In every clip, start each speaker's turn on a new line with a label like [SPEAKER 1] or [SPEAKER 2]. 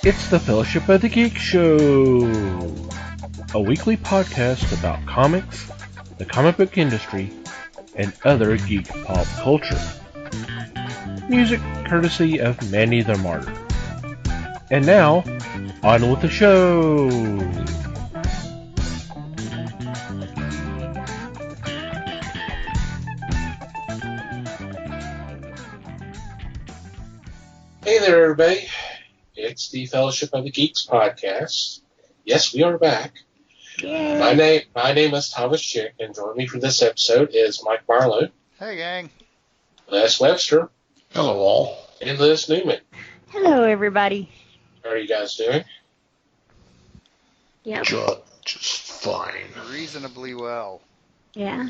[SPEAKER 1] It's the Fellowship of the Geek Show, a weekly podcast about comics, the comic book industry, and other geek pop culture. Music courtesy of Manny the Martyr. And now, on with the show!
[SPEAKER 2] Hey there, everybody. It's the Fellowship of the Geeks podcast. Yes, we are back.
[SPEAKER 3] Yay.
[SPEAKER 2] My name is Thomas Chick, and joining me for this episode is Mike Barlow.
[SPEAKER 4] Hey, gang.
[SPEAKER 2] Les Webster.
[SPEAKER 5] Hello, all.
[SPEAKER 2] And Liz Newman.
[SPEAKER 3] Hello, everybody.
[SPEAKER 2] How are you guys doing?
[SPEAKER 3] Yep.
[SPEAKER 5] Just fine.
[SPEAKER 4] Reasonably well.
[SPEAKER 3] Yeah.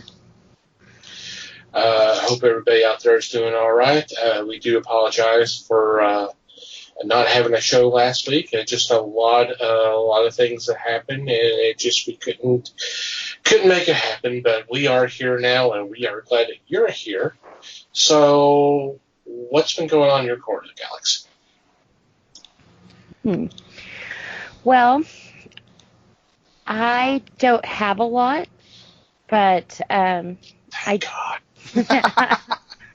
[SPEAKER 2] I hope everybody out there is doing all right. We do apologize for not having a show last week. Just a lot of things that happened, and we couldn't make it happen. But we are here now, and we are glad that you're here. So, what's been going on in your corner of the galaxy?
[SPEAKER 3] Well, I don't have a lot, but
[SPEAKER 2] Thank God.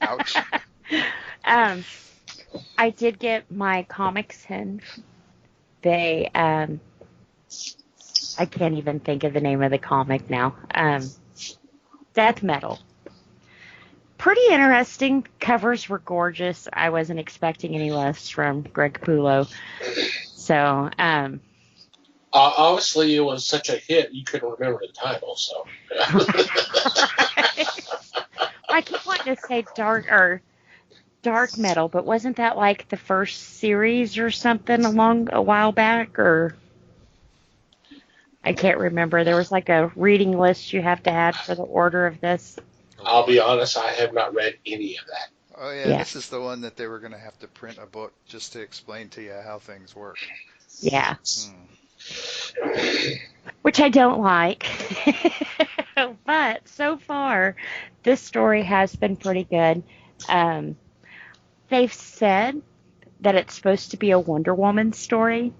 [SPEAKER 4] Ouch.
[SPEAKER 3] I did get my comics in. They, I can't even think of the name of the comic now. Death Metal. Pretty interesting. Covers were gorgeous. I wasn't expecting any less from Greg Pulo. So,
[SPEAKER 2] obviously, it was such a hit, you couldn't remember the title, so.
[SPEAKER 3] I keep wanting to say dark metal, but wasn't that like the first series or something a while back? Or I can't remember. There was like a reading list you have to have for the order of this.
[SPEAKER 2] I'll be honest, I have not read any of that.
[SPEAKER 4] Oh, yeah, this is the one that they were going to have to print a book just to explain to you how things work.
[SPEAKER 3] Yeah. Which I don't like. But so far, this story has been pretty good. They've said that it's supposed to be a Wonder Woman story,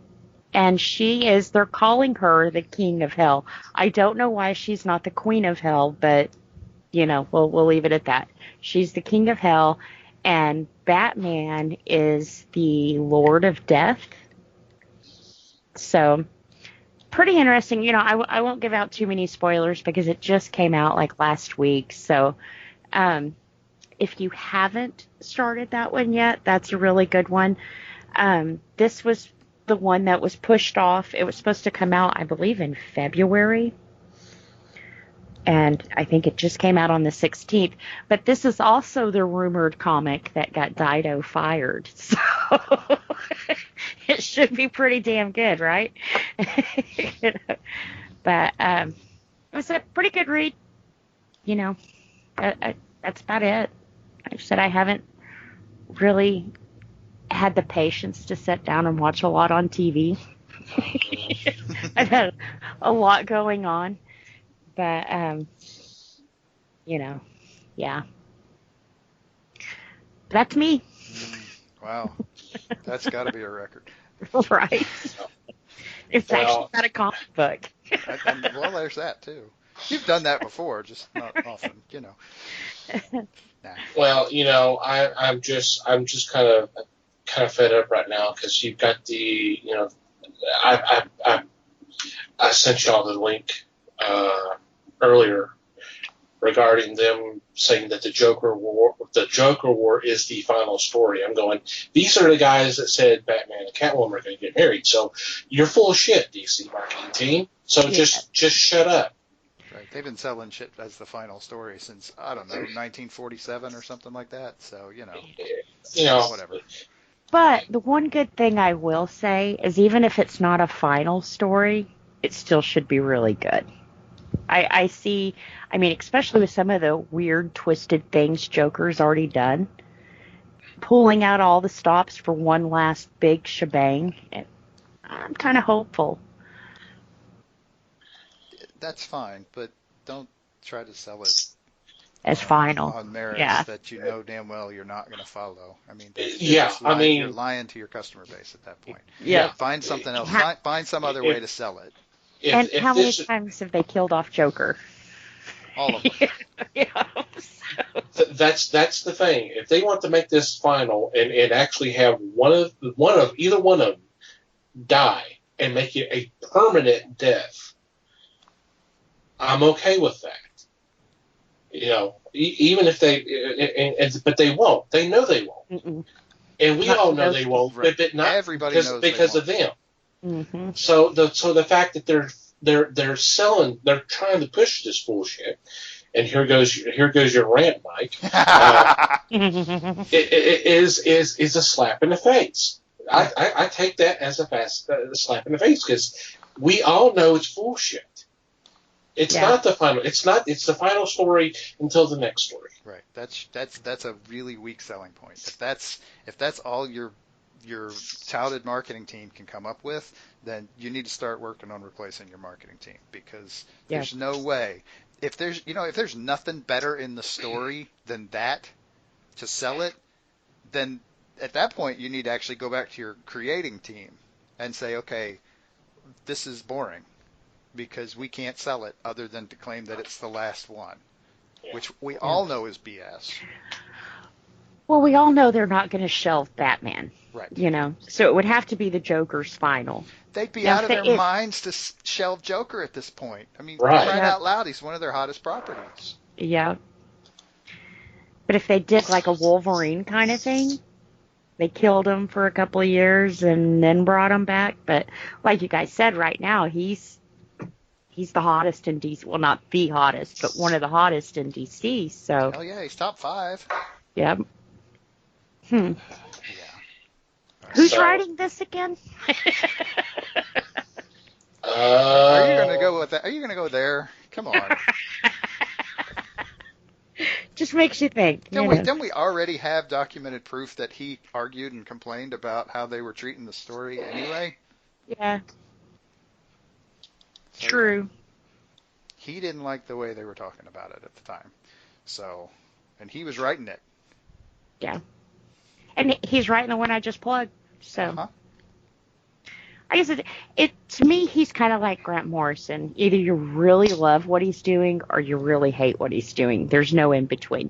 [SPEAKER 3] and they're calling her the King of Hell. I don't know why she's not the Queen of Hell, but, we'll leave it at that. She's the King of Hell, and Batman is the Lord of Death. So, pretty interesting. I won't give out too many spoilers because it just came out like last week. So, if you haven't started that one yet, that's a really good one. This was the one that was pushed off. It was supposed to come out, I believe, in February. And I think it just came out on the 16th. But this is also the rumored comic that got Dido fired. So it should be pretty damn good, right? But it was a pretty good read. That's about it. I said I haven't really had the patience to sit down and watch a lot on TV. I've had a lot going on. But, yeah. That's me.
[SPEAKER 4] Wow. That's got to be a record.
[SPEAKER 3] Right. It's actually not a comic book.
[SPEAKER 4] Well, there's that, too. You've done that before, just not often, Nah.
[SPEAKER 2] Well, I'm just kind of fed up right now because you've got the, I sent y'all the link earlier regarding them saying that the Joker War is the final story. I'm going, these are the guys that said Batman and Catwoman are going to get married. So you're full of shit, DC marketing team. So just shut up.
[SPEAKER 4] Right. They've been selling shit as the final story since, I don't know, 1947 or something like that. So, whatever.
[SPEAKER 3] But the one good thing I will say is even if it's not a final story, it still should be really good. I see, especially with some of the weird, twisted things Joker's already done, pulling out all the stops for one last big shebang, I'm kind of hopeful.
[SPEAKER 4] That's fine, but don't try to sell it
[SPEAKER 3] as final.
[SPEAKER 4] on merits
[SPEAKER 3] Yeah.
[SPEAKER 4] that you know damn well you're not going to follow. I mean, that's
[SPEAKER 2] Yeah,
[SPEAKER 4] just
[SPEAKER 2] I mean-
[SPEAKER 4] you're lying to your customer base at that point.
[SPEAKER 3] Yeah.
[SPEAKER 4] Find something else.
[SPEAKER 3] Ha-
[SPEAKER 4] Find some other way to sell it.
[SPEAKER 3] And
[SPEAKER 2] If
[SPEAKER 3] how many
[SPEAKER 2] this,
[SPEAKER 3] times have they killed off Joker?
[SPEAKER 4] All of them.
[SPEAKER 3] Yeah.
[SPEAKER 2] that's the thing. If they want to make this final and actually have either one of them die and make it a permanent death, I'm okay with that. You know, even if but they won't. They know they won't,
[SPEAKER 3] Mm-mm.
[SPEAKER 2] and we
[SPEAKER 3] Not
[SPEAKER 2] all know
[SPEAKER 3] those
[SPEAKER 2] they won't.
[SPEAKER 4] Right.
[SPEAKER 2] But not
[SPEAKER 4] Everybody knows they
[SPEAKER 2] because
[SPEAKER 4] won't.
[SPEAKER 2] of them.
[SPEAKER 3] Mm-hmm.
[SPEAKER 2] So the fact that they're selling, they're trying to push this bullshit, and here goes your rant, Mike. It is a slap in the face. I take that as a slap in the face because we all know it's bullshit. It's
[SPEAKER 3] Yeah.
[SPEAKER 2] not the final. It's the final story until the next story.
[SPEAKER 4] Right. That's a really weak selling point. If that's all your touted marketing team can come up with, then you need to start working on replacing your marketing team because
[SPEAKER 3] Yeah.
[SPEAKER 4] there's no way. If there's nothing better in the story than that to sell it, then at that point you need to actually go back to your creating team and say, okay, this is boring because we can't sell it other than to claim that it's the last one, which we all know is BS.
[SPEAKER 3] Well, we all know they're not going to shelve Batman,
[SPEAKER 4] Right.
[SPEAKER 3] you know, so it would have to be the Joker's final.
[SPEAKER 4] They'd be
[SPEAKER 3] Now,
[SPEAKER 4] out of
[SPEAKER 3] if
[SPEAKER 4] their
[SPEAKER 3] they- if-
[SPEAKER 4] minds to shelve Joker at this point. I mean,
[SPEAKER 2] Right.
[SPEAKER 4] crying
[SPEAKER 3] Yeah.
[SPEAKER 4] out loud, he's one of their hottest properties.
[SPEAKER 3] Yeah. But if they did like a Wolverine kind of thing, they killed him for a couple of years and then brought him back. But like you guys said, right now he's the hottest in DC. Well, not the hottest, but one of the hottest in DC. So,
[SPEAKER 4] Hell yeah, he's top 5.
[SPEAKER 3] yeah.
[SPEAKER 4] Yeah.
[SPEAKER 3] Who's
[SPEAKER 2] So-
[SPEAKER 3] writing this again?
[SPEAKER 4] Are you gonna go with that? Are you gonna go there? Come on.
[SPEAKER 3] Just makes you think. You know.
[SPEAKER 4] Didn't we already have documented proof that he argued and complained about how they were treating the story anyway?
[SPEAKER 3] Yeah,
[SPEAKER 4] So,
[SPEAKER 3] true.
[SPEAKER 4] He didn't like the way they were talking about it at the time. So, and he was writing it.
[SPEAKER 3] And he's writing the one I just plugged. So.
[SPEAKER 4] Uh-huh.
[SPEAKER 3] I guess it to me he's kind of like Grant Morrison. Either you really love what he's doing or you really hate what he's doing. There's no in between.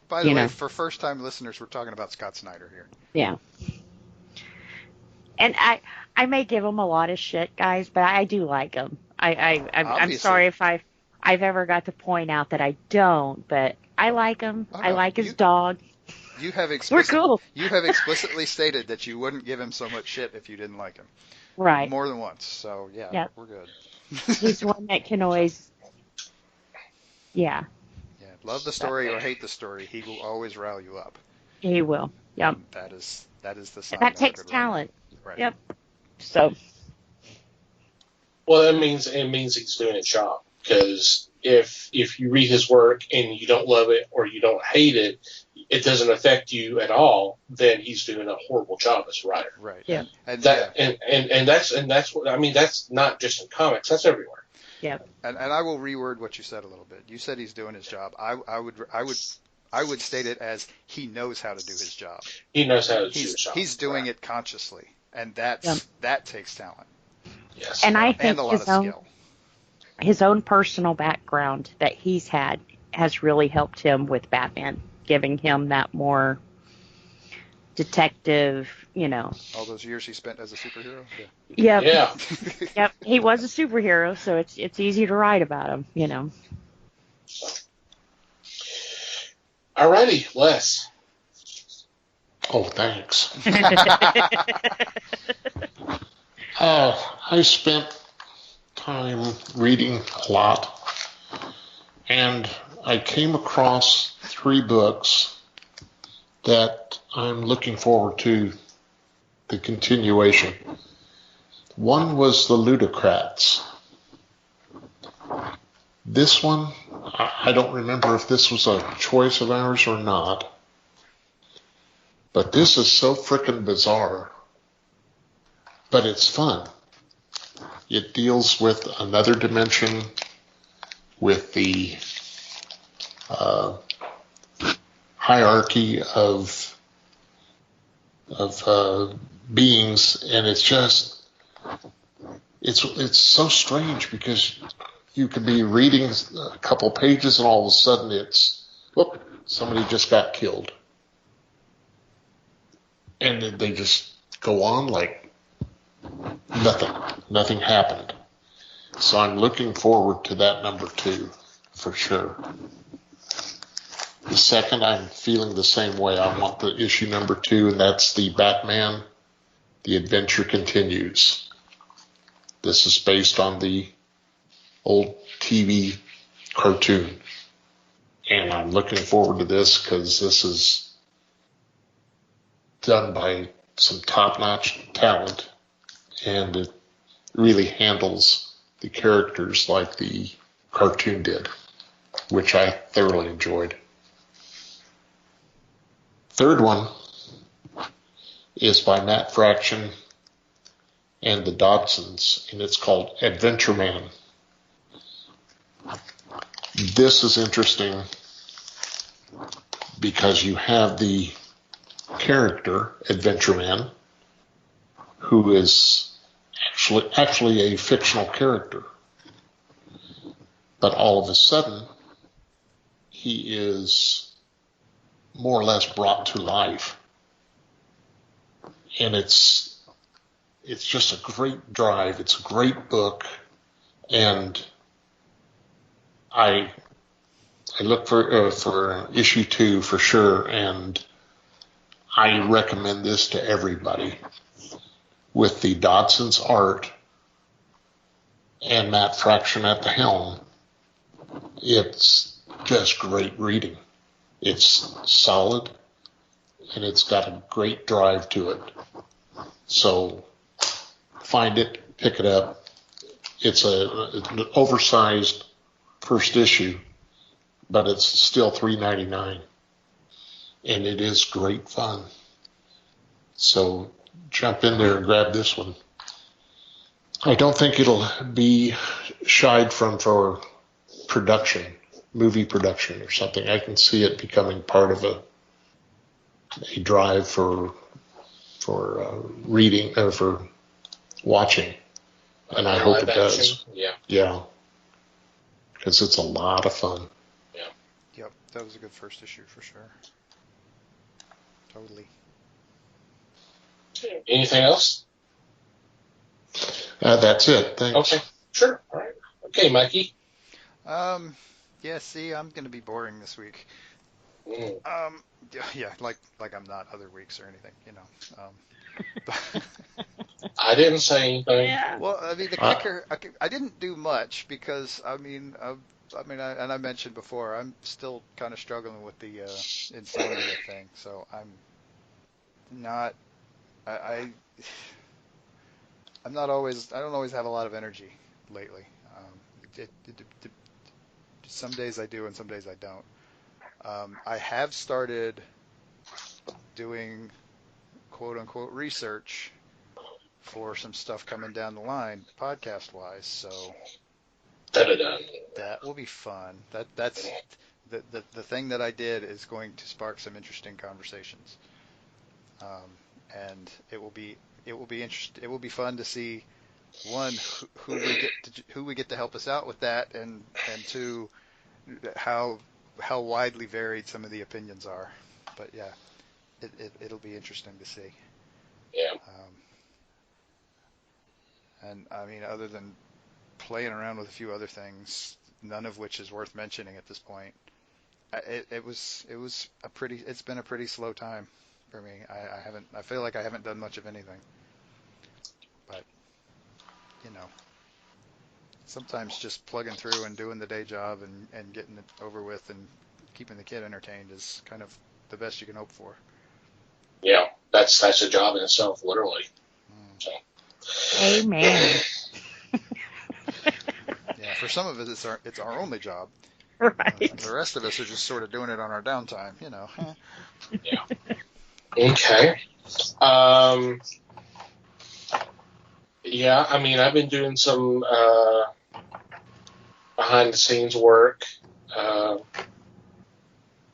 [SPEAKER 4] By the
[SPEAKER 3] You
[SPEAKER 4] way,
[SPEAKER 3] know.
[SPEAKER 4] for first-time listeners, we're talking about Scott Snyder here.
[SPEAKER 3] Yeah. And I may give him a lot of shit, guys, but I do like him. I'm
[SPEAKER 4] Obviously.
[SPEAKER 3] sorry if I've ever got to point out that I don't, but I like him.
[SPEAKER 4] Oh,
[SPEAKER 3] I
[SPEAKER 4] no.
[SPEAKER 3] like his dog.
[SPEAKER 4] You have
[SPEAKER 3] We're cool.
[SPEAKER 4] You have explicitly stated that you wouldn't give him so much shit if you didn't like him.
[SPEAKER 3] Right.
[SPEAKER 4] More than once. So yeah,
[SPEAKER 3] Yep.
[SPEAKER 4] we're good.
[SPEAKER 3] He's one that can always. Yeah,
[SPEAKER 4] Yeah, love the story or hate the story, he will always rile you up.
[SPEAKER 3] he will. Yep.
[SPEAKER 4] And that is the sign.
[SPEAKER 3] That
[SPEAKER 4] of a
[SPEAKER 3] takes
[SPEAKER 4] good writer.
[SPEAKER 3] talent.
[SPEAKER 4] Right.
[SPEAKER 3] Yep. So.
[SPEAKER 2] Well, it means he's doing his job. Because if you read his work and you don't love it or you don't hate it, it doesn't affect you at all, then he's doing a horrible job as a writer.
[SPEAKER 4] Right.
[SPEAKER 3] Yeah.
[SPEAKER 4] And
[SPEAKER 2] That and that's what I mean. That's not just in comics. That's everywhere.
[SPEAKER 4] and I will reword what you said a little bit. You said he's doing his job. I would state it as he knows how to do his job.
[SPEAKER 2] He knows how to do his job.
[SPEAKER 4] He's doing it consciously, and that takes talent
[SPEAKER 2] Yes.
[SPEAKER 3] And I think
[SPEAKER 4] and a lot of skill.
[SPEAKER 3] his own personal background that he's had has really helped him with Batman, giving him that more detective,
[SPEAKER 4] All those years he spent as a superhero.
[SPEAKER 3] Yep.
[SPEAKER 2] Yeah.
[SPEAKER 3] Yep. He was a superhero, so it's easy to write about him,
[SPEAKER 2] Alrighty, Les.
[SPEAKER 5] Oh, thanks. I spent time reading a lot, and I came across 3 books that I'm looking forward to the continuation. One was The Ludocrats. This one, I don't remember if this was a choice of ours or not, but this is so frickin' bizarre, but it's fun. It deals with another dimension, with the hierarchy of beings, and it's so strange because you could be reading a couple pages and all of a sudden whoop, somebody just got killed. And then they just go on like nothing happened. So I'm looking forward to that number 2 for sure. The second, I'm feeling the same way. I want the issue number 2, and that's the Batman, The Adventure Continues. This is based on the old TV cartoon. And I'm looking forward to this because this is done by some top-notch talent, and it really handles the characters like the cartoon did, which I thoroughly enjoyed. Third one is by Matt Fraction and the Dodsons, and it's called Adventure Man. This is interesting because you have the character, Adventure Man, who is actually a fictional character. But all of a sudden, he is more or less brought to life. And it's just a great drive. It's a great book. And I look for issue 2 for sure, and I recommend this to everybody. With the Dodson's art and Matt Fraction at the helm, it's just great reading. It's solid, and it's got a great drive to it. So find it, pick it up. It's an oversized first issue, but it's still $3.99, and it is great fun. So jump in there and grab this one. I don't think it'll be shied from for production, movie production or something. I can see it becoming part of a drive for reading or for watching, and I hope it does. Yeah, because it's a lot of fun.
[SPEAKER 4] Yep, that was a good first issue for sure. Totally.
[SPEAKER 2] Anything else?
[SPEAKER 5] That's it. Thanks.
[SPEAKER 2] Okay, sure. All right. Okay, Mikey.
[SPEAKER 4] Yeah. See, I'm gonna be boring this week. Yeah, like I'm not other weeks or anything, you know.
[SPEAKER 2] I didn't say anything.
[SPEAKER 3] Yeah.
[SPEAKER 4] Well, I mean, the kicker, I didn't do much because I mentioned before, I'm still kind of struggling with the insomnia thing, so I'm not. I'm not always. I don't always have a lot of energy lately. Some days I do, and some days I don't. I have started doing quote unquote research for some stuff coming down the line, podcast wise. So that will be fun. That's the thing that I did is going to spark some interesting conversations. And it will be interesting. It will be fun to see, one, who we get to help us out with that, and two, how widely varied some of the opinions are. But yeah, it'll be interesting to see.
[SPEAKER 2] Yeah.
[SPEAKER 4] And I mean, other than playing around with a few other things, none of which is worth mentioning at this point. It's been a pretty slow time for me. I feel like I haven't done much of anything. But, you know, sometimes just plugging through and doing the day job and getting it over with and keeping the kid entertained is kind of the best you can hope for.
[SPEAKER 2] Yeah, that's a job in itself, literally. So.
[SPEAKER 3] Amen.
[SPEAKER 4] Yeah, for some of us, it's our only job.
[SPEAKER 3] Right.
[SPEAKER 4] The rest of us are just sort of doing it on our downtime, you know.
[SPEAKER 2] Yeah. Okay. Yeah, I mean, I've been doing some behind-the-scenes work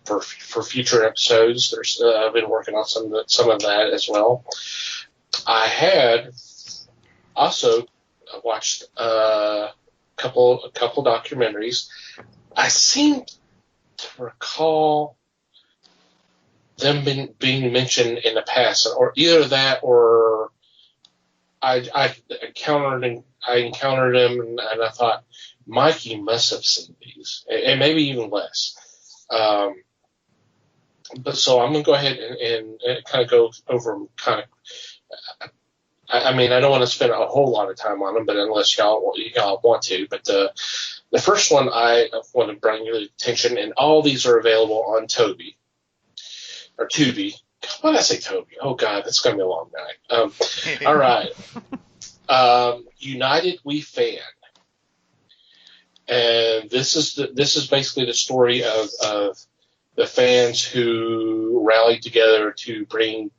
[SPEAKER 2] for for future episodes. I've been working on some of that as well. I had also watched a couple documentaries. I seem to recall them being mentioned in the past, or either that, or I encountered them, and I thought Mikey must have seen these, and maybe even less. But so I'm gonna go ahead and kind of go over them. I mean, I don't want to spend a whole lot of time on them, but unless y'all want to. But the first one I want to bring your attention, and all these are available on Tubi. Why did I say Toby? Oh God, that's gonna be a long night. All right. United We Fan, and this is basically the story of the fans who rallied together to bring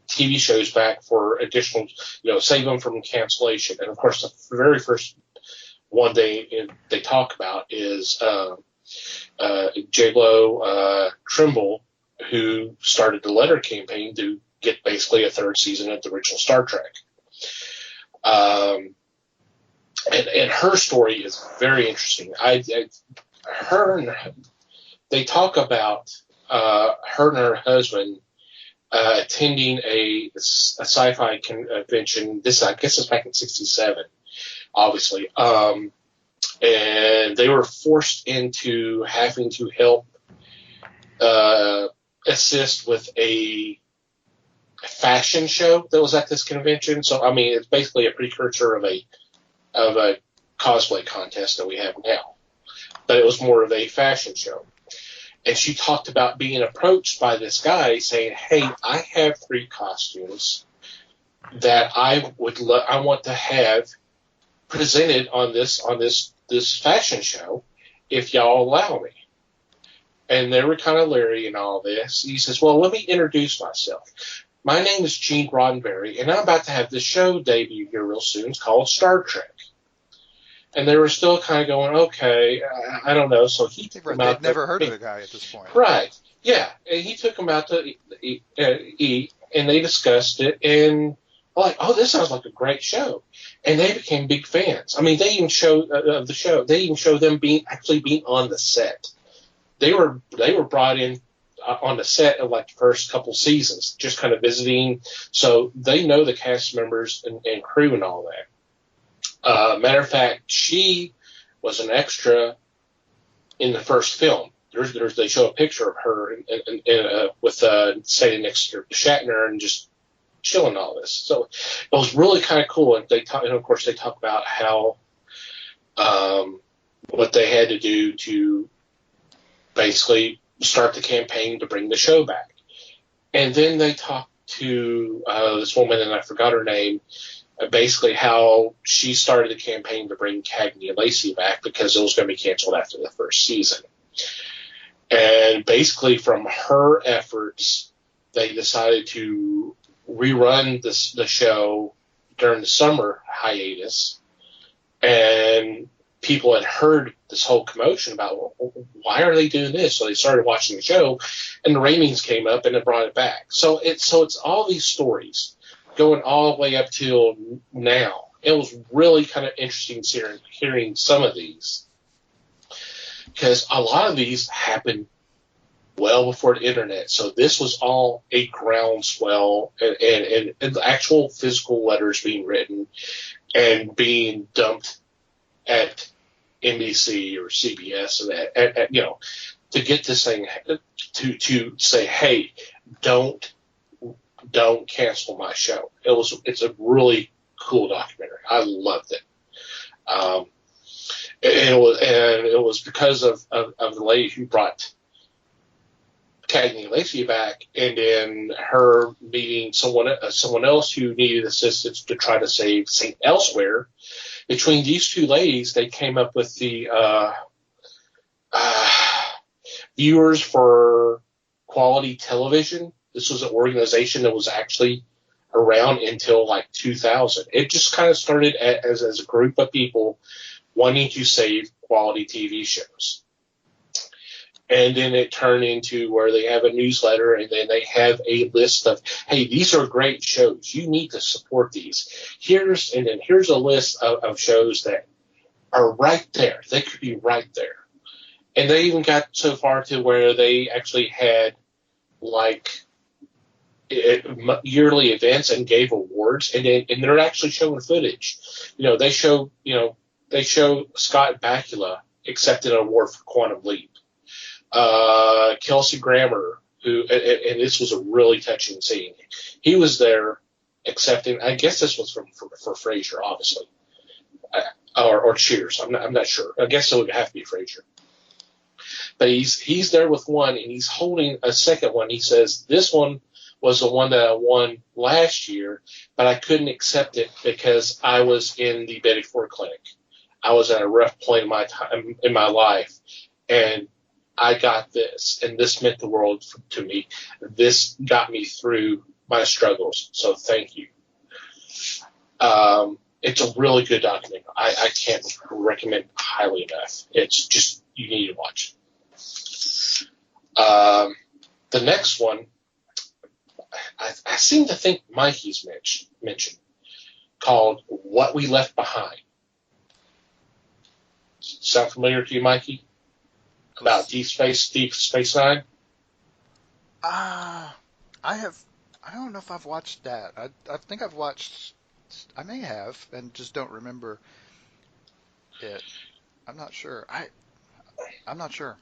[SPEAKER 2] TV shows back for additional, save them from cancellation. And of course, the very first one they talk about is J-Lo Trimble, who started the letter campaign to get basically a third season of the original Star Trek. And her story is very interesting. They talk about her and her husband attending a sci-fi convention. I guess it's back in '67, obviously. And they were forced into having to help assist with a fashion show that was at this convention. So, I mean, it's basically a precursor of a cosplay contest that we have now. But it was more of a fashion show. And she talked about being approached by this guy saying, "Hey, I have 3 costumes that I want to have presented on this fashion show if y'all allow me." And they were kind of leery and all this. He says, "Well, let me introduce myself. My name is Gene Roddenberry, and I'm about to have this show debut here real soon. It's called Star Trek." And they were still kind of going, okay, I don't know. So he took them out.
[SPEAKER 4] They'd never heard of the guy at this point.
[SPEAKER 2] Right. Yeah. And he took them out to eat, and they discussed it, and like, oh, this sounds like a great show. And they became big fans. I mean, they even showed of the show. They even showed them being on the set. They were brought in on the set of like the first couple seasons, just kind of visiting. So they know the cast members and crew and all that. Matter of fact, she was an extra in the first film. They show a picture of her with standing next to Shatner and just chilling all this. So it was really kind of cool. And of course, they talk about how what they had to do to basically start the campaign to bring the show back. And then they talked to this woman, and I forgot her name. Basically how she started the campaign to bring Cagney and Lacey back because it was going to be canceled after the first season. And basically from her efforts, they decided to rerun the show during the summer hiatus. And people had heard this whole commotion about, well, why are they doing this? So they started watching the show, and the ratings came up, and it brought it back. So it's all these stories going all the way up till now. It was really kind of interesting hearing some of these, because a lot of these happened well before the internet. So this was all a groundswell and actual physical letters being written and being dumped at NBC or CBS and that, to get this thing to say, hey, don't cancel my show. It's a really cool documentary. I loved it. And it was because of the lady who brought Cagney and Lacey back, and then her meeting someone else who needed assistance to try to save St. Elsewhere. Between these two ladies, they came up with the Viewers for Quality Television. This was an organization that was actually around until like 2000. It just kind of started as a group of people wanting to save quality TV shows. And then it turned into where they have a newsletter, and then they have a list of, hey, these are great shows. You need to support these. Here's a list of shows that are right there. They could be right there. And they even got so far to where they actually had yearly events and gave awards, and they're actually showing footage. They show Scott Bakula accepted an award for Quantum Leap. Kelsey Grammer, and this was a really touching scene. He was there accepting. I guess this was for Frasier, obviously, or Cheers. I'm not sure. I guess it would have to be Frasier. But he's there with one, and he's holding a second one. He says, "This one was the one that I won last year, but I couldn't accept it because I was in the Betty Ford clinic. I was at a rough point in my life, and I got this, and this meant the world to me. This got me through my struggles, so thank you." It's a really good documentary. I can't recommend highly enough. It's just, you need to watch it. The next one, I seem to think Mikey's mentioned, called What We Left Behind. Sound familiar to you, Mikey? About Deep Space Nine?
[SPEAKER 4] I don't know if I've watched that. I think I've watched, I may have, and just don't remember it. I'm not sure. I'm not sure.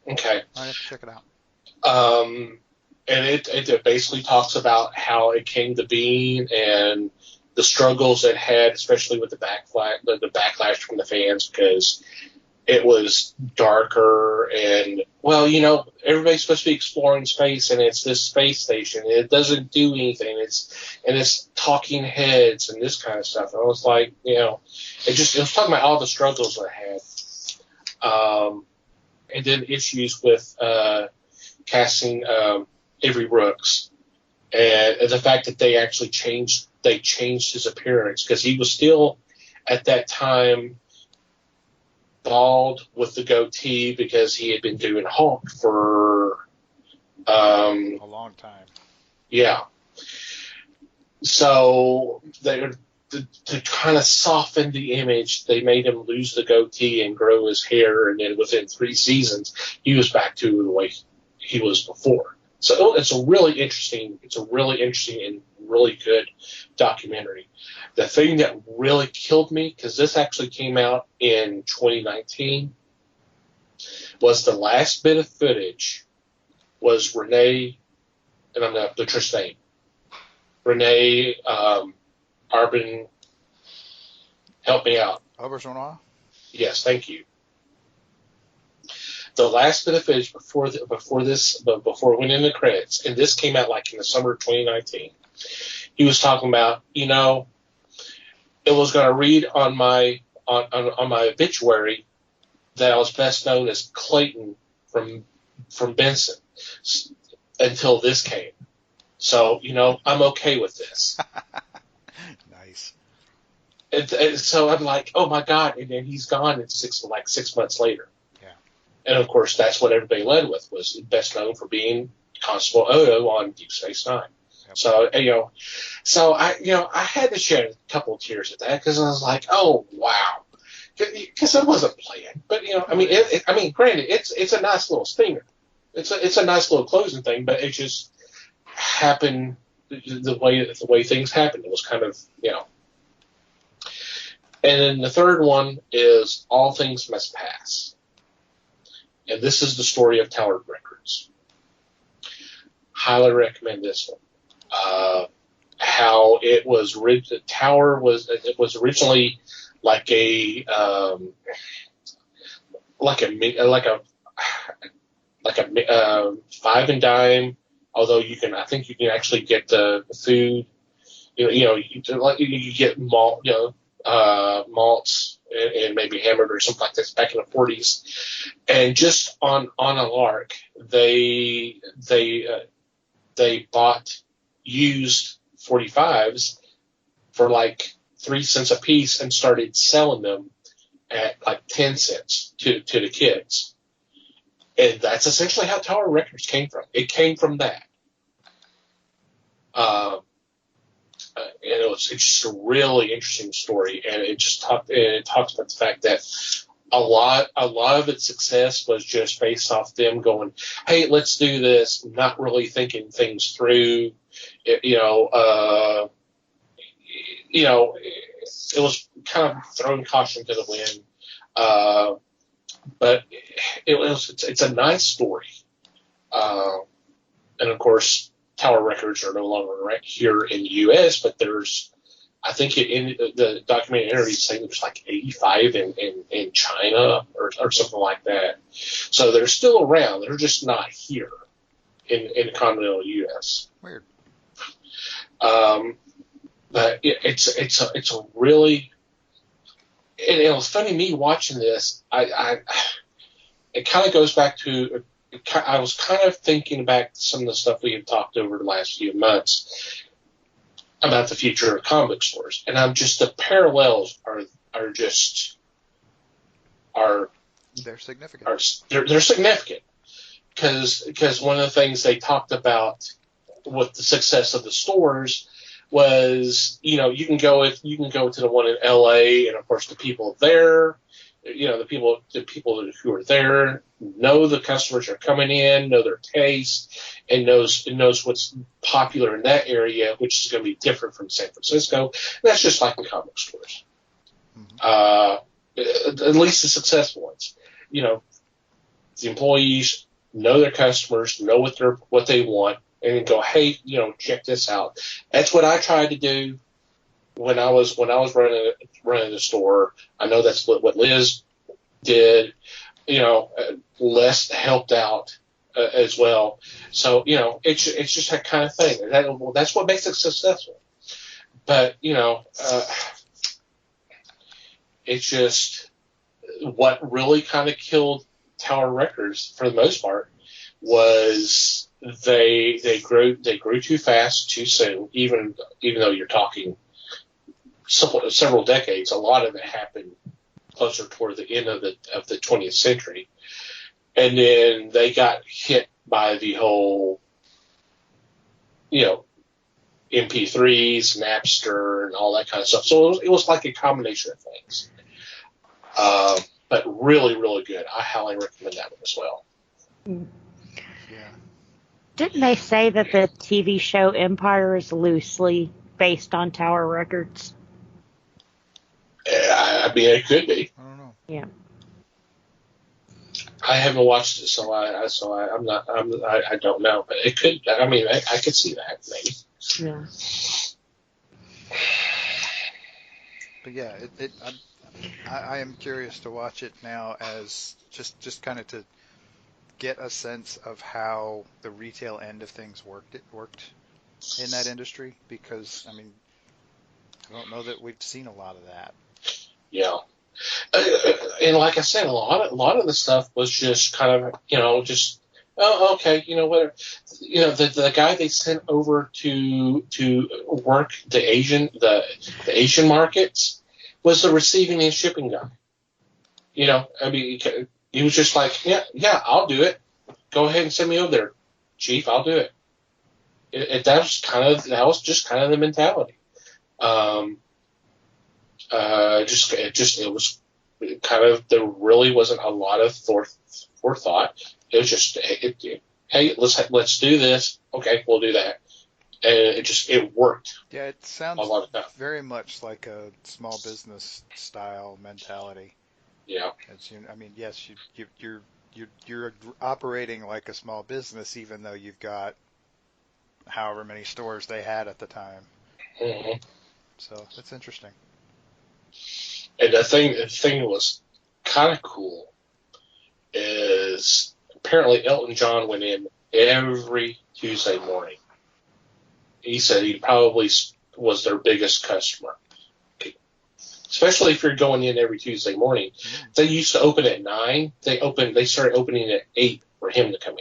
[SPEAKER 2] Okay.
[SPEAKER 4] I have to check it out.
[SPEAKER 2] And it basically talks about how it came to being and the struggles it had, especially with the backlash from the fans, because it was darker and, everybody's supposed to be exploring space, and it's this space station, and it doesn't do anything. It's talking heads and this kind of stuff. And I was like, it was talking about all the struggles I had. And then issues with casting Avery Brooks, and the fact that they actually changed his appearance, because he was still at that time bald with the goatee because he had been doing Hulk for
[SPEAKER 4] a long time.
[SPEAKER 2] Yeah. So to kind of soften the image, they made him lose the goatee and grow his hair, and then within 3 seasons, he was back to the way he was before. So it's a really interesting and really good documentary. The thing that really killed me, because this actually came out in 2019, was the last bit of footage was Renee, and I'm going to butcher his name, Renee Arbin, help me out.
[SPEAKER 4] Auberjonois?
[SPEAKER 2] Yes, thank you. The last bit of footage before it went in the credits, and this came out like in the summer of 2019. He was talking about, it was going to read on my obituary that I was best known as Clayton from Benson until this came. So, I'm okay with this.
[SPEAKER 4] Nice.
[SPEAKER 2] And so I'm like, oh my God. And then he's gone. It's 6 months later.
[SPEAKER 4] Yeah.
[SPEAKER 2] And of course, that's what everybody led with, was best known for being Constable Odo on Deep Space Nine. Yep. So, I had to shed a couple of tears at that, because I was like, oh, wow. Because I wasn't playing. But, granted, it's a nice little stinger. It's a nice little closing thing, but it just happened the way things happened. It was kind of, And then the third one is All Things Must Pass. And this is the story of Tower Records. Highly recommend this one. How it was the Tower was originally like a five and dime. Although I think you can actually get the food. You get malts and maybe hamburger or something like this back in the 40s. And just on a lark, they bought used 45s for like 3 cents a piece and started selling them at like 10 cents to the kids. And that's essentially how Tower Records came from. It came from that. And it's just a really interesting story, and it talks about the fact that a lot of its success was just based off them going, hey, let's do this, not really thinking things through. It was kind of throwing caution to the wind. But it's a nice story. And of course, Tower Records are no longer right here in the U.S., but I think in the documentary interview saying there's like 85 in China or something like that. So they're still around. They're just not here in the continental U.S.
[SPEAKER 4] Weird.
[SPEAKER 2] But it's a really, and it was funny me watching this. It kind of goes back to, I was kind of thinking back to some of the stuff we have talked over the last few months about the future of comic stores, and the parallels are
[SPEAKER 4] they're significant.
[SPEAKER 2] They're significant because one of the things they talked about with the success of the stores was, you can go to the one in LA, and of course the people there, the people who are there know the customers are coming in, know their taste, and knows what's popular in that area, which is going to be different from San Francisco. And that's just like in comic stores. Mm-hmm. At least the successful ones. The employees know their customers, know what they want, and go, hey, check this out. That's what I tried to do when I was running the store. I know that's what Liz did. Les helped out as well. So it's just that kind of thing. That's what makes it successful. But it's just what really kind of killed Tower Records for the most part was they grew too fast too soon. Even though you're talking several decades, a lot of it happened closer toward the end of the 20th century, and then they got hit by the whole MP3s, Napster, and all that kind of stuff. So it was like a combination of things. But really, really good. I highly recommend that one as well.
[SPEAKER 4] Yeah.
[SPEAKER 3] Didn't they say that the TV show Empire is loosely based on Tower Records?
[SPEAKER 2] I mean, it could be.
[SPEAKER 4] I don't know.
[SPEAKER 3] Yeah.
[SPEAKER 2] I haven't watched it, so I don't know. But it could. I mean, I could see that maybe.
[SPEAKER 3] Yeah.
[SPEAKER 4] But yeah, I am curious to watch it now as just kind of to get a sense of how the retail end of things worked in that industry, because I mean, I don't know that we've seen a lot of that.
[SPEAKER 2] Yeah. And like I said, a lot of the stuff was just kind of, okay, whatever. The guy they sent over to work the Asian markets was the receiving and shipping guy. I mean, he was just like, yeah, I'll do it. Go ahead and send me over there, Chief. I'll do it. That was just kind of the mentality. It was kind of, there really wasn't a lot of forethought. It was just, hey, let's do this. Okay, we'll do that. And it worked.
[SPEAKER 4] Yeah, it sounds
[SPEAKER 2] a lot of time.
[SPEAKER 4] Very much like a small business style mentality.
[SPEAKER 2] Yeah.
[SPEAKER 4] I mean, yes, you're operating like a small business, even though you've got however many stores they had at the time.
[SPEAKER 2] Mm-hmm.
[SPEAKER 4] So that's interesting.
[SPEAKER 2] And the thing that was kind of cool is apparently Elton John went in every Tuesday morning. He said he probably was their biggest customer. Especially if you're going in every Tuesday morning. Mm-hmm. They used to open at 9. They started opening at 8 for him to come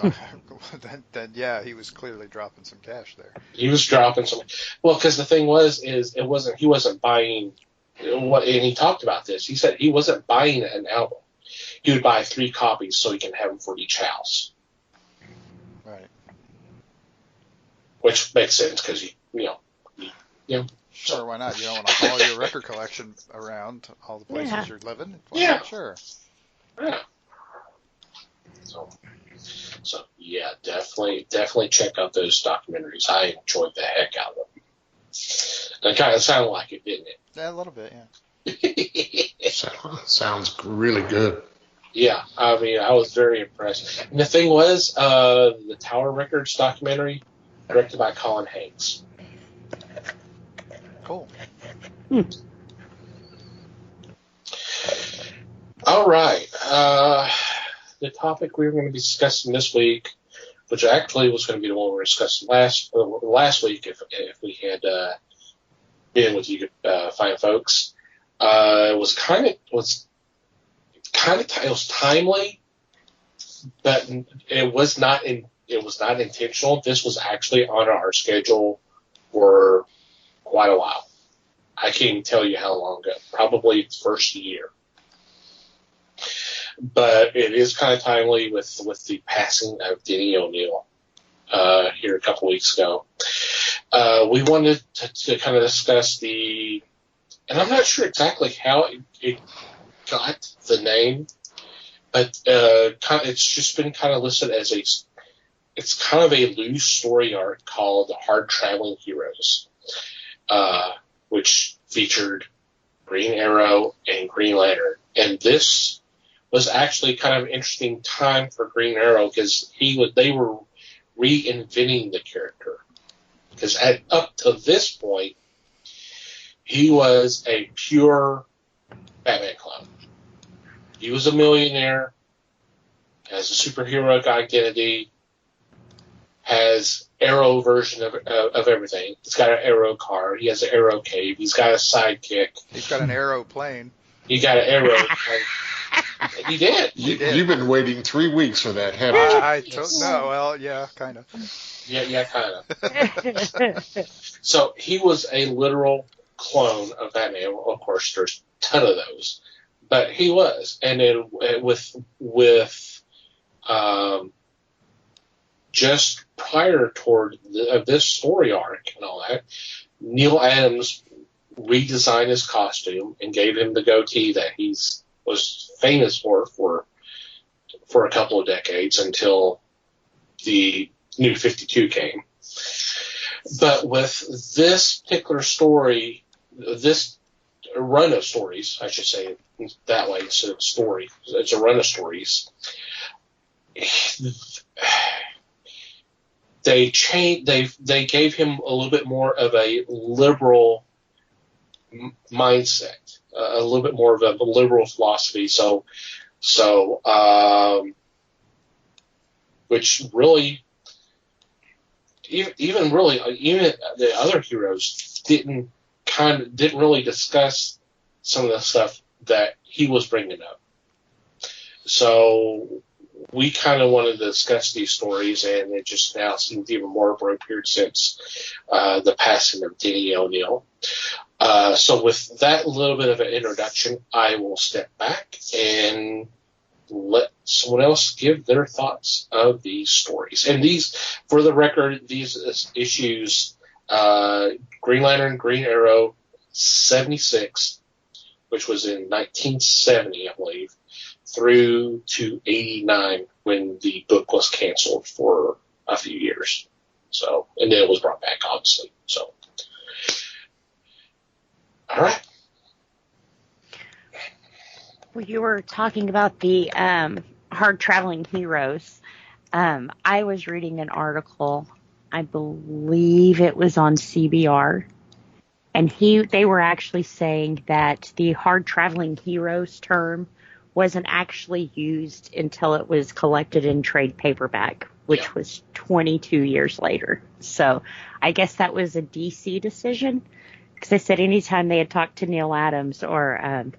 [SPEAKER 2] in.
[SPEAKER 4] Then yeah, he was clearly dropping some cash there.
[SPEAKER 2] He was dropping some. Well, because the thing he wasn't buying what, and he talked about this. He said he wasn't buying an album. he would buy 3 copies so he can have them for each house.
[SPEAKER 4] Right.
[SPEAKER 2] Which makes sense because you know.
[SPEAKER 4] Sure, why not? You don't want to haul your record collection around all the places
[SPEAKER 3] Yeah.
[SPEAKER 4] you're living. Why
[SPEAKER 2] Yeah.
[SPEAKER 4] not? Sure.
[SPEAKER 2] Yeah. So yeah, definitely check out those documentaries. I enjoyed the heck out of them. It kind of sounded like it, didn't
[SPEAKER 4] Yeah, a little bit, yeah.
[SPEAKER 2] it?
[SPEAKER 5] Sounds really good.
[SPEAKER 2] Yeah, I mean, I was very impressed. And the thing was, the Tower Records documentary, directed by Colin Hanks.
[SPEAKER 4] Cool.
[SPEAKER 2] All right. The topic we were going to be discussing this week, which actually was going to be the one we were discussing last week if we had been with you fine folks, it was timely, but it was not intentional. This was actually on our schedule for quite a while. I can't even tell you how long ago. Probably the first year. But it is kind of timely with the passing of Denny O'Neil here a couple weeks ago. We wanted to kind of discuss and I'm not sure exactly how it got the name, but it's just been kind of listed as it's kind of a loose story arc called Hard Traveling Heroes, which featured Green Arrow and Green Lantern. And this was actually kind of an interesting time for Green Arrow because they were reinventing the character. Because up to this point, he was a pure Batman clone. He was a millionaire, has a superhero identity, has Arrow version of everything. He's got an Arrow car. He has an Arrow cave. He's got a sidekick.
[SPEAKER 4] He's got an aeroplane.
[SPEAKER 2] He got an Arrow plane. He did.
[SPEAKER 5] You've been waiting 3 weeks for that, haven't you?
[SPEAKER 4] I don't know. Well, yeah, kind of.
[SPEAKER 2] Yeah, kind of. So he was a literal clone of Batman. Of course, there's a ton of those, but he was. And then with just prior toward this story arc and all that, Neil Adams redesigned his costume and gave him the goatee that he was famous for a couple of decades until the New 52 came. But with this particular story, this run of stories, I should say that way, instead of story, it's a run of stories. They gave him a little bit more of a liberal mindset, a little bit more of a liberal philosophy. So, which really, even the other heroes didn't really discuss some of the stuff that he was bringing up. So we kind of wanted to discuss these stories, and it just now seems even more appropriate since the passing of Denny O'Neil. So with that little bit of an introduction, I will step back and let someone else give their thoughts of these stories. And these, for the record, these issues, Green Lantern, Green Arrow, 76, which was in 1970, I believe, through to 89 when the book was canceled for a few years. So, and then it was brought back, obviously. So, all right.
[SPEAKER 3] Well, you were talking about the hard traveling heroes. I was reading an article, I believe it was on CBR, and they were actually saying that the hard traveling heroes term wasn't actually used until it was collected in trade paperback, which was 22 years later. So I guess that was a DC decision, because they said anytime they had talked to Neil Adams or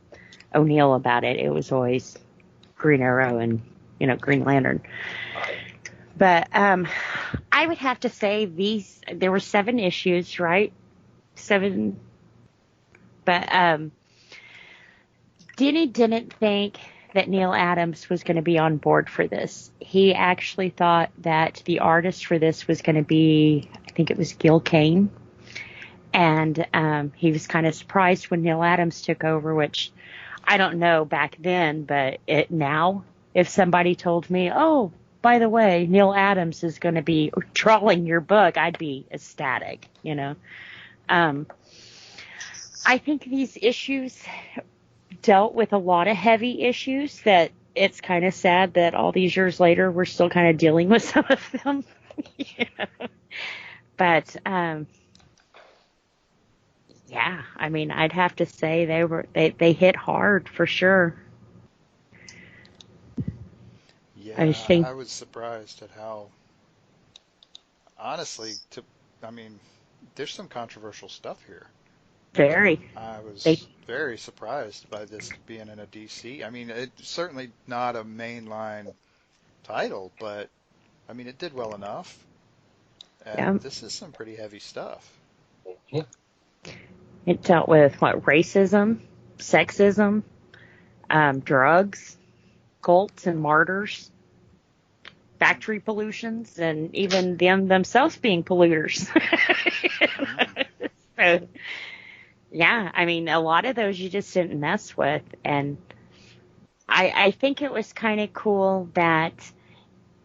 [SPEAKER 3] O'Neil about it, it was always Green Arrow and, Green Lantern. But I would have to say there were 7 issues, right? 7. But Denny didn't think that Neil Adams was going to be on board for this. He actually thought that the artist for this was going to be, I think it was Gil Kane. And he was kind of surprised when Neil Adams took over, which I don't know back then, but now, if somebody told me, oh, by the way, Neil Adams is going to be drawing your book, I'd be ecstatic, you know. I think these issues dealt with a lot of heavy issues that it's kind of sad that all these years later we're still kind of dealing with some of them. You know? But yeah, I mean, I'd have to say they hit hard for sure.
[SPEAKER 4] Yeah,
[SPEAKER 3] I think
[SPEAKER 4] I was surprised at how, honestly, I mean, there's some controversial stuff here.
[SPEAKER 3] very
[SPEAKER 4] I
[SPEAKER 3] they
[SPEAKER 4] was very surprised by this being in a DC. I mean, it's certainly not a mainline title, but I mean, it did well enough.
[SPEAKER 3] yeah
[SPEAKER 4] And this is some pretty heavy stuff.
[SPEAKER 3] it dealt with what racism, sexism, drugs, cults and martyrs, factory pollutions, and even themselves being polluters. So, yeah, I mean, a lot of those you just didn't mess with. And I think it was kind of cool that,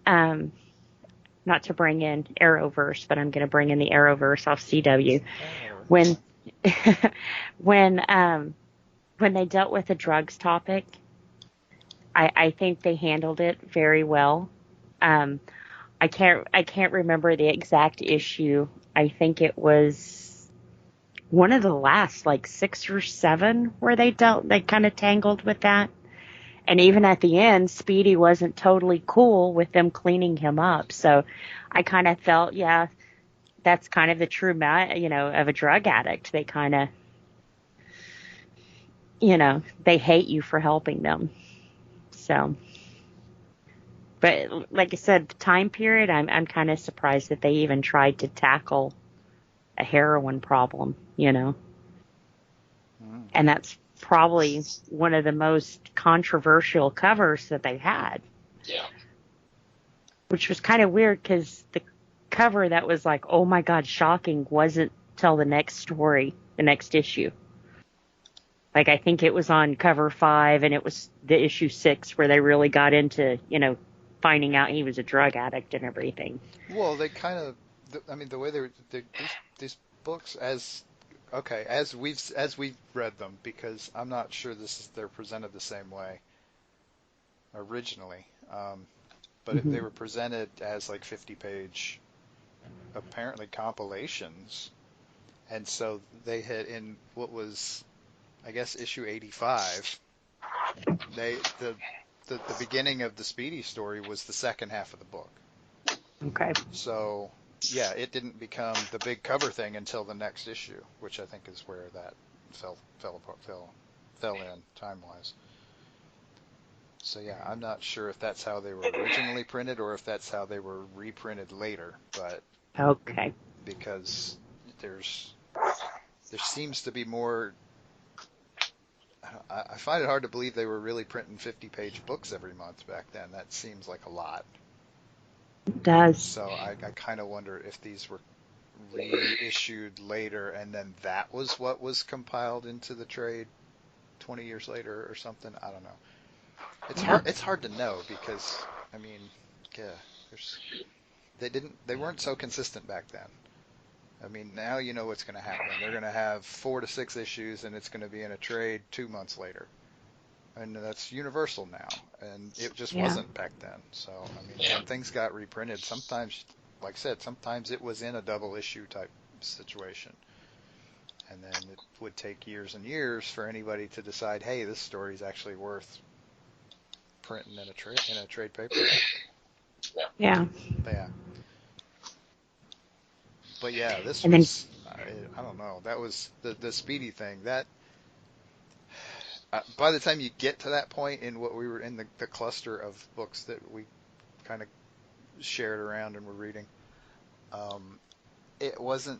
[SPEAKER 3] not to bring in Arrowverse, but I'm going to bring in the Arrowverse off CW. When, when they dealt with the drugs topic, I think they handled it very well. I can't remember the exact issue. I think it was one of the last, like 6 or 7, where they kind of tangled with that. And even at the end, Speedy wasn't totally cool with them cleaning him up. So I kind of felt, yeah, that's kind of the true, of a drug addict. They kind of, they hate you for helping them. So, but like I said, the time period, I'm kind of surprised that they even tried to tackle a heroin problem, And that's probably one of the most controversial covers that they had.
[SPEAKER 2] Yeah.
[SPEAKER 3] Which was kind of weird because the cover that was like, oh my God, shocking, wasn't till the next story, the next issue. Like, I think it was on cover 5 and it was the issue 6 where they really got into, finding out he was a drug addict and everything.
[SPEAKER 4] Well, they kind of, I mean, the way these books, as we've read them, because I'm not sure they're presented the same way originally, but they were presented as like 50-page, apparently compilations, and so they had in what was, I guess, issue 85. The beginning of the Speedy story was the second half of the book.
[SPEAKER 3] Okay.
[SPEAKER 4] So, yeah, it didn't become the big cover thing until the next issue, which I think is where that fell in time-wise. So, yeah, I'm not sure if that's how they were originally printed or if that's how they were reprinted later, but
[SPEAKER 3] okay,
[SPEAKER 4] because there seems to be more. I find it hard to believe they were really printing 50-page books every month back then. That seems like a lot.
[SPEAKER 3] It does.
[SPEAKER 4] So I kind of wonder if these were reissued later and then that was what was compiled into the trade 20 years later or something. I don't know. It's hard to know because, I mean, yeah, they weren't so consistent back then. I mean, now you know what's going to happen. They're going to have 4 to 6 issues, and it's going to be in a trade 2 months later. And that's universal now, and it just wasn't back then. So, I mean, when things got reprinted, sometimes, like I said, sometimes it was in a double issue type situation. And then it would take years and years for anybody to decide, hey, this story is actually worth printing in a trade paperback.
[SPEAKER 3] Yeah.
[SPEAKER 4] But yeah, this was, I don't know, that was the Speedy thing. That by the time you get to that point in what we were in the cluster of books that we kind of shared around and were reading, it wasn't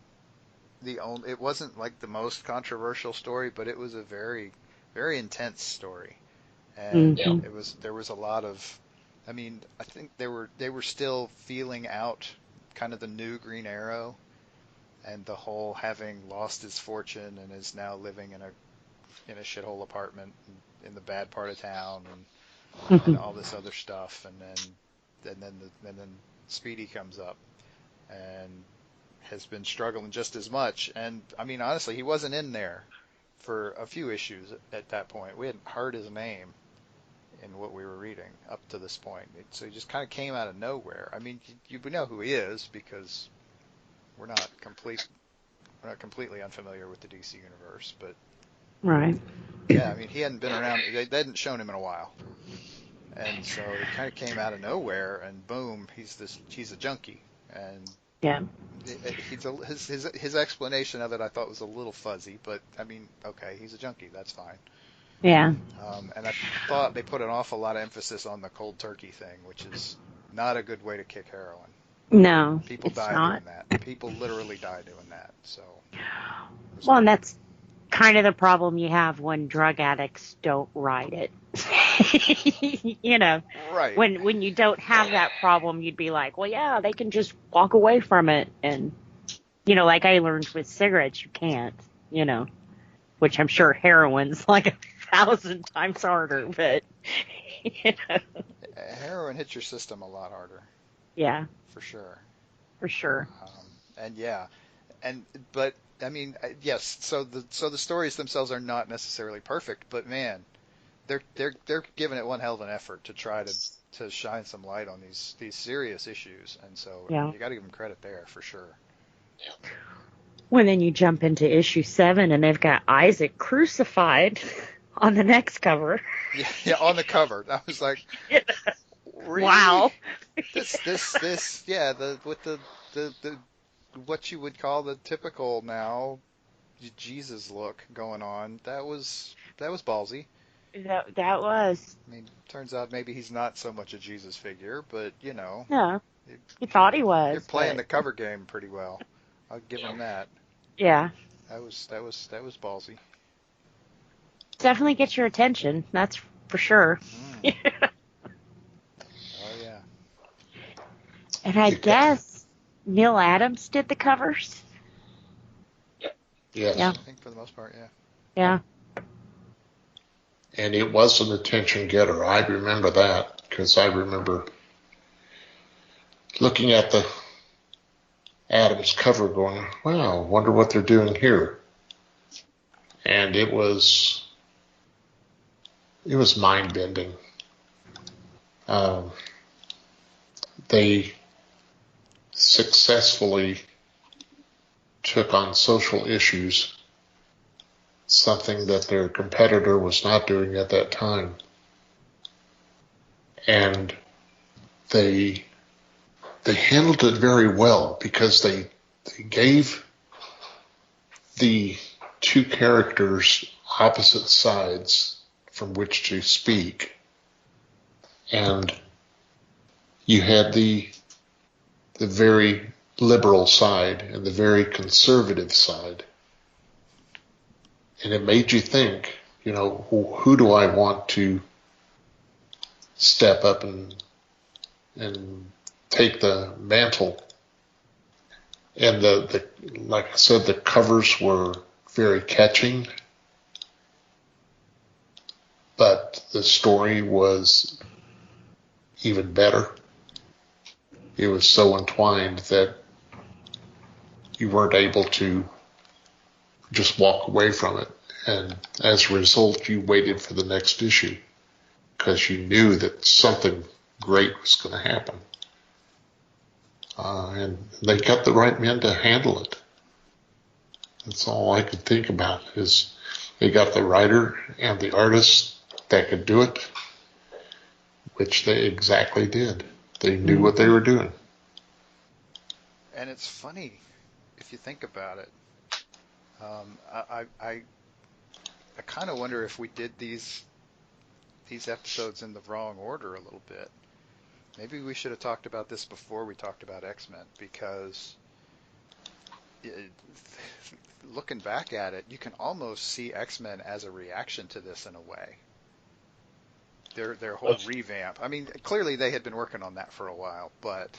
[SPEAKER 4] it wasn't like the most controversial story, but it was a very, very intense story. and
[SPEAKER 3] Mhm.
[SPEAKER 4] there was a lot of, I mean, I think they were still feeling out kind of the new Green Arrow and the whole having lost his fortune and is now living in a shithole apartment in the bad part of town and all this other stuff, and then Speedy comes up and has been struggling just as much. And I mean, honestly, he wasn't in there for a few issues at that point. We hadn't heard his name in what we were reading up to this point. So he just kind of came out of nowhere. I mean, you know who he is because we're not completely unfamiliar with the DC universe, but
[SPEAKER 3] Right.
[SPEAKER 4] yeah, I mean, he hadn't been around. They hadn't shown him in a while, and so it kind of came out of nowhere, and boom, he's a junkie, and
[SPEAKER 3] Yeah.
[SPEAKER 4] his explanation of it I thought was a little fuzzy, but I mean, okay, he's a junkie, that's fine.
[SPEAKER 3] Yeah.
[SPEAKER 4] And I thought they put an awful lot of emphasis on the cold turkey thing, which is not a good way to kick heroin.
[SPEAKER 3] No,
[SPEAKER 4] People
[SPEAKER 3] it's
[SPEAKER 4] die
[SPEAKER 3] not.
[SPEAKER 4] doing that. People literally die doing that. So.
[SPEAKER 3] Well, and that's kind of the problem you have when drug addicts don't ride it. You know,
[SPEAKER 4] Right.
[SPEAKER 3] when you don't have that problem, you'd be like, well, yeah, they can just walk away from it. And, you know, like I learned with cigarettes, you can't, you know, which I'm sure heroin's like 1,000 times harder, but, you know.
[SPEAKER 4] Heroin hits your system a lot harder.
[SPEAKER 3] Yeah.
[SPEAKER 4] For sure.
[SPEAKER 3] For sure.
[SPEAKER 4] And yeah, but I mean, yes. So the stories themselves are not necessarily perfect, but man, they're giving it one hell of an effort to try to shine some light on these serious issues, and so
[SPEAKER 3] Yeah.
[SPEAKER 4] you got to give them credit there for sure.
[SPEAKER 2] Yeah.
[SPEAKER 3] Well, then you jump into issue 7, and they've got Isaac crucified on the next cover.
[SPEAKER 4] Yeah, on the cover, I was like, really?
[SPEAKER 3] Wow.
[SPEAKER 4] This, yeah, with the what you would call the typical now Jesus look going on. That was ballsy.
[SPEAKER 3] That was.
[SPEAKER 4] I mean, turns out maybe he's not so much a Jesus figure, but you know,
[SPEAKER 3] No, he thought he was.
[SPEAKER 4] You're playing the
[SPEAKER 3] but,
[SPEAKER 4] cover game pretty well. I'll give him that.
[SPEAKER 3] Yeah.
[SPEAKER 4] That was ballsy.
[SPEAKER 3] Definitely gets your attention. That's for sure.
[SPEAKER 4] Oh yeah.
[SPEAKER 3] And I guess Neil Adams did the covers.
[SPEAKER 5] Yes.
[SPEAKER 3] Yeah.
[SPEAKER 4] I think for the most part, yeah.
[SPEAKER 3] Yeah.
[SPEAKER 5] And it was an attention getter. I remember that because I remember looking at the Adams cover going, wow, wonder what they're doing here. And it was mind-bending. They successfully took on social issues, something that their competitor was not doing at that time. And they handled it very well because they gave the two characters opposite sides from which to speak. And you had the very liberal side and the very conservative side. And it made you think, you know, who do I want to step up and take the mantle? And the like I said, the covers were very catching, but the story was even better. It was so entwined that you weren't able to just walk away from it. And as a result, you waited for the next issue because you knew that something great was going to happen. And they got the right men to handle it. That's all I could think about is they got the writer and the artist that could do it, which they exactly did. They knew what they were doing.
[SPEAKER 4] And it's funny if you think about it. I kind of wonder if we did these episodes in the wrong order a little bit. Maybe we should have talked about this before we talked about X-Men, because looking back at it, you can almost see X-Men as a reaction to this in a way. their whole revamp. I mean, clearly they had been working on that for a while, but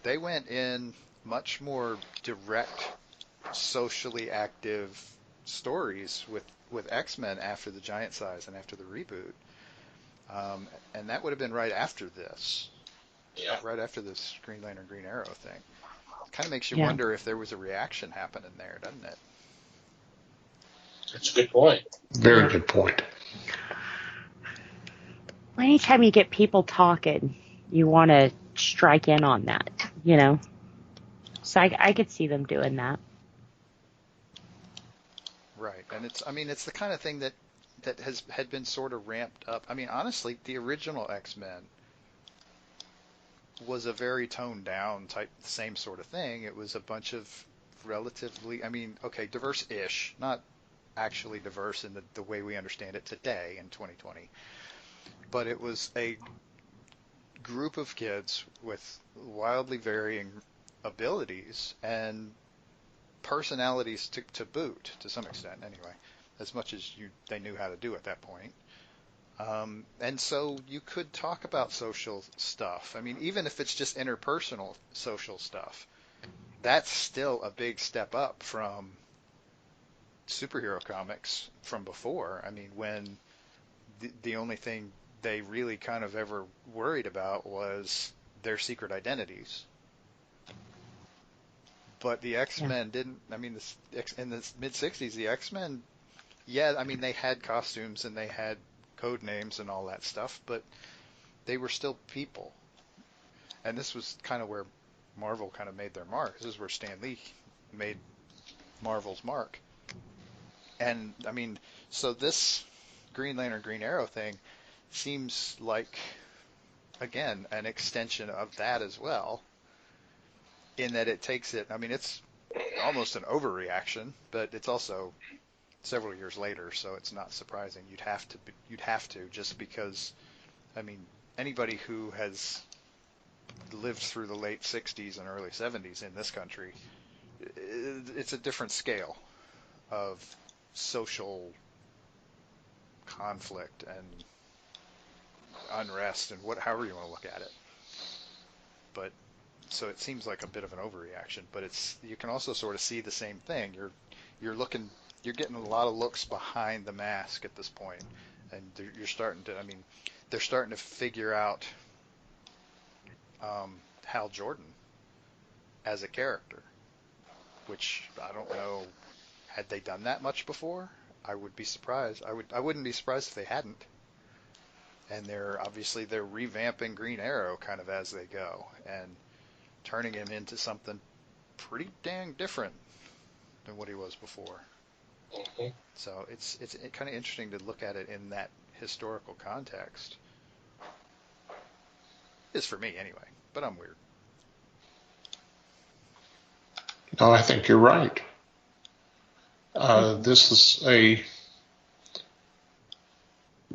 [SPEAKER 4] they went in much more direct, socially active stories with X-Men after the Giant Size and after the reboot. And that would have been right after this.
[SPEAKER 2] Yeah.
[SPEAKER 4] Right after this Green Lantern, Green Arrow thing. Kind of makes you
[SPEAKER 3] Yeah.
[SPEAKER 4] wonder if there was a reaction happening there, doesn't it?
[SPEAKER 2] That's a good point.
[SPEAKER 5] Very good point.
[SPEAKER 3] Anytime you get people talking, you want to strike in on that, you know? So I could see them doing that.
[SPEAKER 4] Right. And it's the kind of thing that had been sort of ramped up. I mean, honestly, the original X-Men was a very toned down type, same sort of thing. It was a bunch of relatively, I mean, okay, diverse-ish, not actually diverse in the way we understand it today in 2020. But it was a group of kids with wildly varying abilities and personalities to boot, to some extent anyway, as much as they knew how to do at that point. And so you could talk about social stuff. I mean, even if it's just interpersonal social stuff, that's still a big step up from superhero comics from before. I mean, when the only thing they really kind of ever worried about was their secret identities. But the X-Men didn't, I mean, in the mid-60s, the X-Men, yeah, I mean, they had costumes and they had code names and all that stuff, but they were still people. And this was kind of where Marvel kind of made their mark. This is where Stan Lee made Marvel's mark. And, I mean, so this Green Lantern, Green Arrow thing seems like, again, an extension of that as well, in that it takes it, I mean, it's almost an overreaction, but it's also several years later, so it's not surprising. You'd have to just because, I mean, anybody who has lived through the late 60s and early 70s in this country, it's a different scale of social conflict and unrest and however you want to look at it. But so it seems like a bit of an overreaction, but you can also sort of see the same thing. You're getting a lot of looks behind the mask at this point, and you're starting to, I mean, they're starting to figure out Hal Jordan as a character, which I don't know, had they done that much before? I would be surprised. I wouldn't be surprised if they hadn't. And they're revamping Green Arrow kind of as they go and turning him into something pretty dang different than what he was before.
[SPEAKER 2] Mm-hmm.
[SPEAKER 4] So it's kind of interesting to look at it in that historical context. It is for me anyway, but I'm weird.
[SPEAKER 5] No, I think you're right. This is a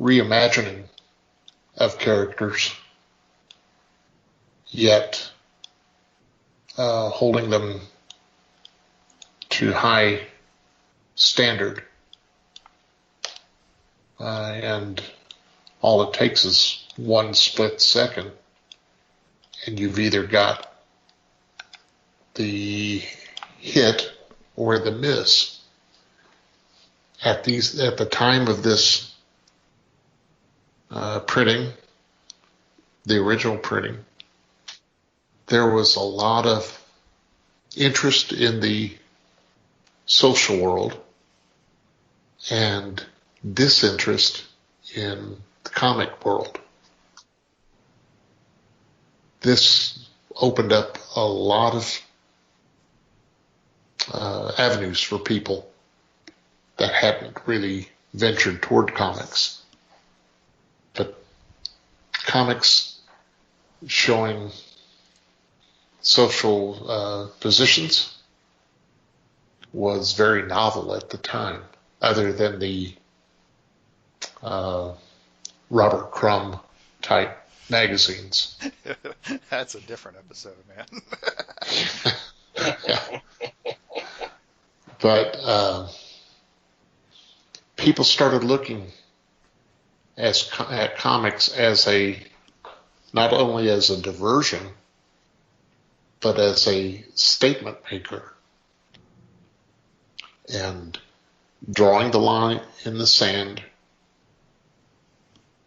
[SPEAKER 5] reimagining of characters, yet holding them to high standard. And all it takes is one split second, and you've either got the hit or the miss. At the time of this printing, the original printing, there was a lot of interest in the social world and disinterest in the comic world. This opened up a lot of avenues for people that hadn't really ventured toward comics. But comics showing social positions was very novel at the time, other than the Robert Crumb type magazines.
[SPEAKER 4] That's a different episode, man.
[SPEAKER 5] Yeah. But people started looking at comics as not only as a diversion, but as a statement maker. And drawing the line in the sand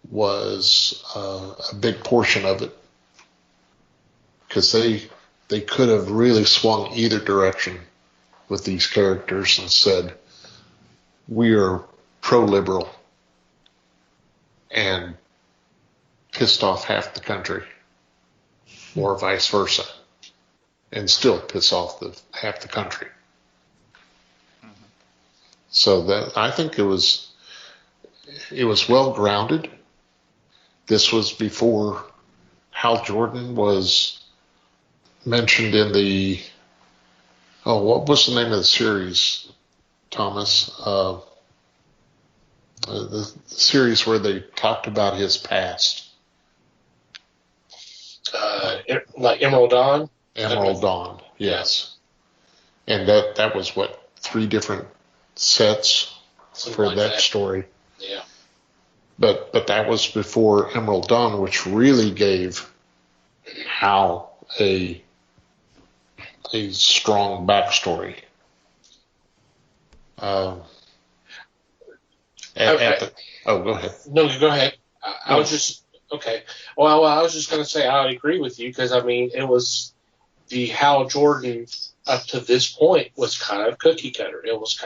[SPEAKER 5] was a big portion of it, because they could have really swung either direction with these characters and said, we are pro-liberal, and pissed off half the country, or vice versa, and still piss off half the country. So that, I think it was well grounded. This was before Hal Jordan was mentioned in what was the name of the series, Thomas? The series where they talked about his past.
[SPEAKER 2] Like Emerald Dawn?
[SPEAKER 5] Emerald Dawn, yes. And that was what, 3 different sets
[SPEAKER 2] Something
[SPEAKER 5] for
[SPEAKER 2] like
[SPEAKER 5] that story.
[SPEAKER 2] Yeah.
[SPEAKER 5] But that was before Emerald Dawn, which really gave Hal a strong backstory. Go ahead.
[SPEAKER 2] No, go ahead. I was just okay. Well, I was just going to say I agree with you, because I mean it was the Hal Jordan up to this point was kind of cookie cutter. It was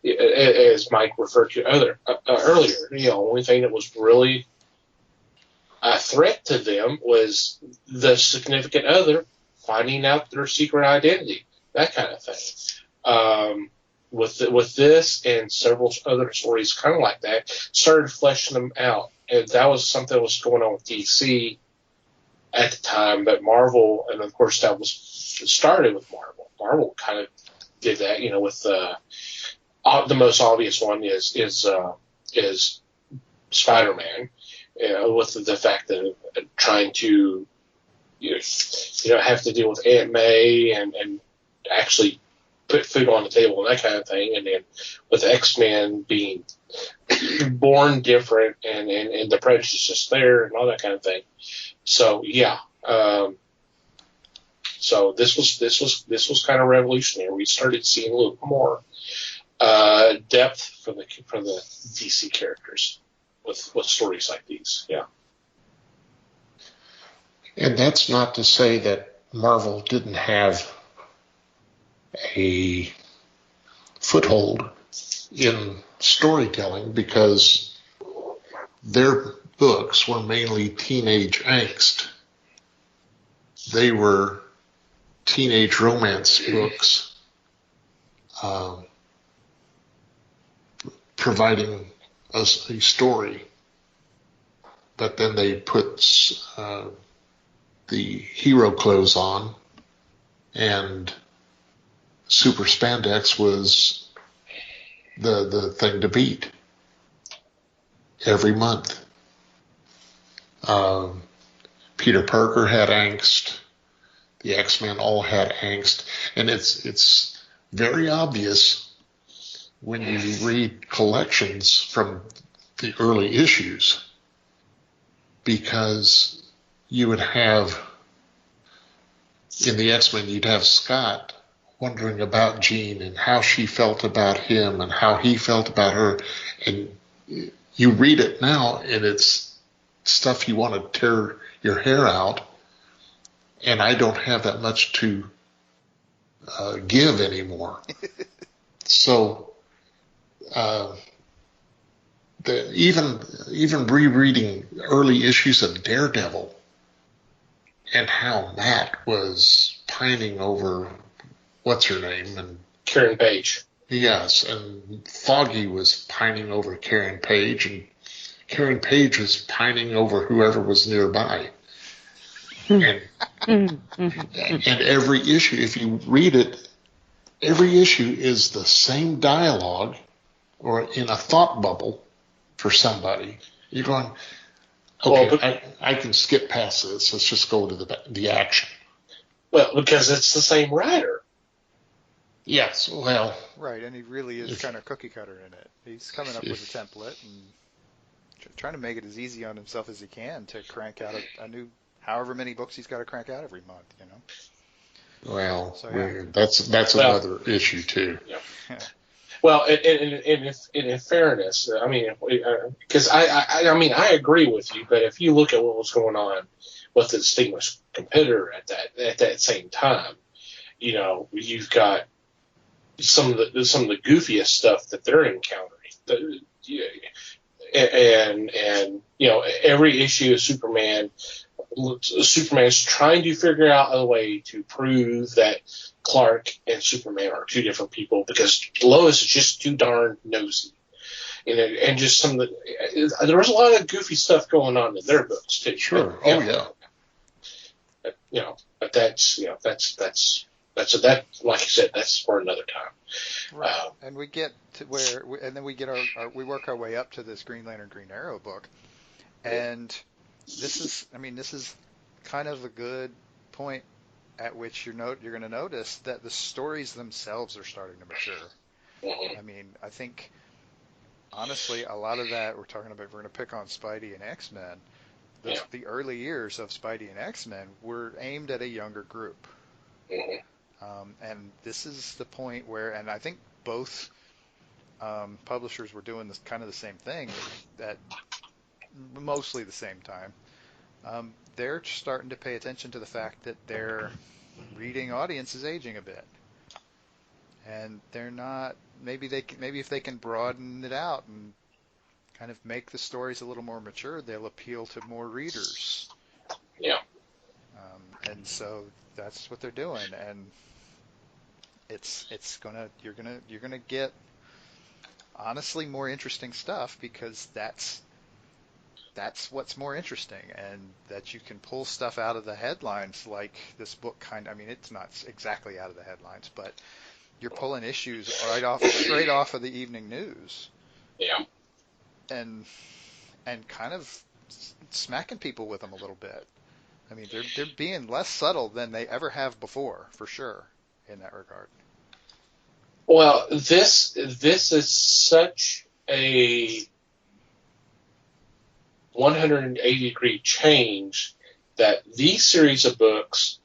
[SPEAKER 2] as Mike referred to earlier. The only thing that was really a threat to them was the significant other finding out their secret identity, that kind of thing. With this and several other stories kind of like that, started fleshing them out. And that was something that was going on with DC at the time, but Marvel, and of course that was started with Marvel. Marvel kind of did that, with the most obvious one is Spider-Man, with the fact that trying to have to deal with Aunt May and actually put food on the table and that kind of thing, and then with X-Men being born different and the prejudice just there and all that kind of thing. So yeah, so this was kind of revolutionary. We started seeing a little more depth for the DC characters with stories like these. Yeah.
[SPEAKER 5] And that's not to say that Marvel didn't have a foothold in storytelling, because their books were mainly teenage angst. They were teenage romance books, providing us a story, but then they put the hero clothes on, and super spandex was the thing to beat every month. Peter Parker had angst. The X-Men all had angst, and it's very obvious when you read collections from the early issues, because you would have, in the X-Men, you'd have Scott wondering about Jean and how she felt about him and how he felt about her, and you read it now and it's stuff you want to tear your hair out, and I don't have that much to give anymore. So even rereading early issues of Daredevil and how Matt was pining over what's her name, and
[SPEAKER 2] Karen Page.
[SPEAKER 5] Yes, and Foggy was pining over Karen Page, and Karen Page was pining over whoever was nearby. And every issue, if you read it, every issue is the same dialogue or in a thought bubble for somebody. You're going, okay, well, I can skip past this. Let's just go to the action.
[SPEAKER 2] Well, because it's the same writer.
[SPEAKER 5] Yes, well.
[SPEAKER 4] Right, and he really is kind of cookie cutter in it. He's coming up with a template. trying to make it as easy on himself as he can to crank out a new, however many books he's got to crank out every month, you know.
[SPEAKER 5] Well,
[SPEAKER 4] So, yeah.
[SPEAKER 5] that's another issue too.
[SPEAKER 2] Yeah. Well, in fairness, I mean, because I mean, I agree with you, but if you look at what was going on with the distinguished competitor at that same time, you know, you've got some of the goofiest stuff that they're encountering, and you know, every issue of Superman's trying to figure out a way to prove that Clark and Superman are two different people because Lois is just too darn nosy. You know, and just some of there was a lot of goofy stuff going on in their books too.
[SPEAKER 5] Sure.
[SPEAKER 2] But,
[SPEAKER 5] Yeah.
[SPEAKER 2] You know, but that's that like you said, that's for another time.
[SPEAKER 4] Right. And we get to and then we get we work our way up to this Green Lantern Green Arrow book, and this is kind of a good point at which you're going to notice that the stories themselves are starting to mature.
[SPEAKER 2] Mm-hmm.
[SPEAKER 4] I mean, I think honestly a lot of that we're going to pick on Spidey and X-Men. The early years of Spidey and X-Men were aimed at a younger group.
[SPEAKER 2] Mm-hmm.
[SPEAKER 4] And this is the point where, and I think both publishers were doing this kind of the same thing at mostly the same time. They're starting to pay attention to the fact that their reading audience is aging a bit, and they're not. Maybe if they can broaden it out and kind of make the stories a little more mature, they'll appeal to more readers.
[SPEAKER 2] Yeah.
[SPEAKER 4] And so that's what they're doing, and you're gonna get honestly more interesting stuff because that's what's more interesting, and that you can pull stuff out of the headlines like this book I mean, it's not exactly out of the headlines, but you're pulling issues straight off of the evening news.
[SPEAKER 2] Yeah.
[SPEAKER 4] And kind of smacking people with them a little bit. I mean, they're being less subtle than they ever have before, for sure, in that regard.
[SPEAKER 2] Well, this is such a 180-degree change that these series of books,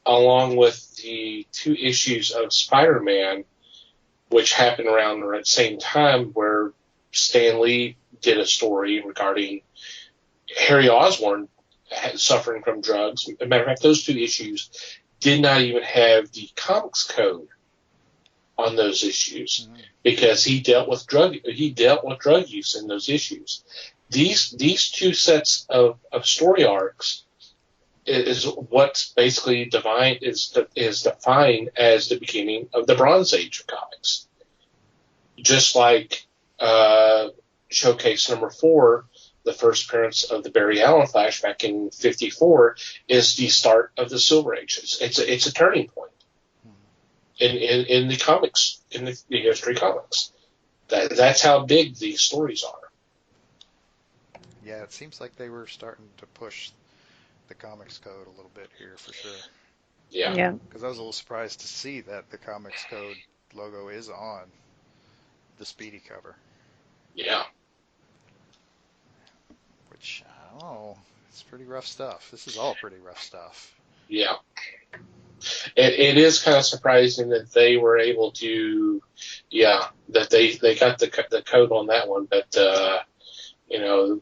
[SPEAKER 2] along with the 2 issues of Spider-Man, which happened around the same time, where Stan Lee did a story regarding Harry Osborn suffering from drugs. As a matter of fact, those 2 issues did not even have the comics code on those issues because he dealt with drug use in those issues. These 2 sets of story arcs is what's basically defined as the beginning of the Bronze Age of comics. Just like Showcase number 4, the first appearance of the Barry Allen Flash back in '54, is the start of the Silver Age. It's a turning point in the comics, in the history of comics. That's how big these stories are.
[SPEAKER 4] Yeah, it seems like they were starting to push the comics code a little bit here for sure.
[SPEAKER 2] Yeah.
[SPEAKER 4] Because I was a little surprised to see that the comics code logo is on the Speedy cover.
[SPEAKER 2] Yeah.
[SPEAKER 4] Which, I don't know, it's pretty rough stuff. This is all pretty rough stuff.
[SPEAKER 2] Yeah. It is kind of surprising that they were able to, that they got the code on that one, but, you know,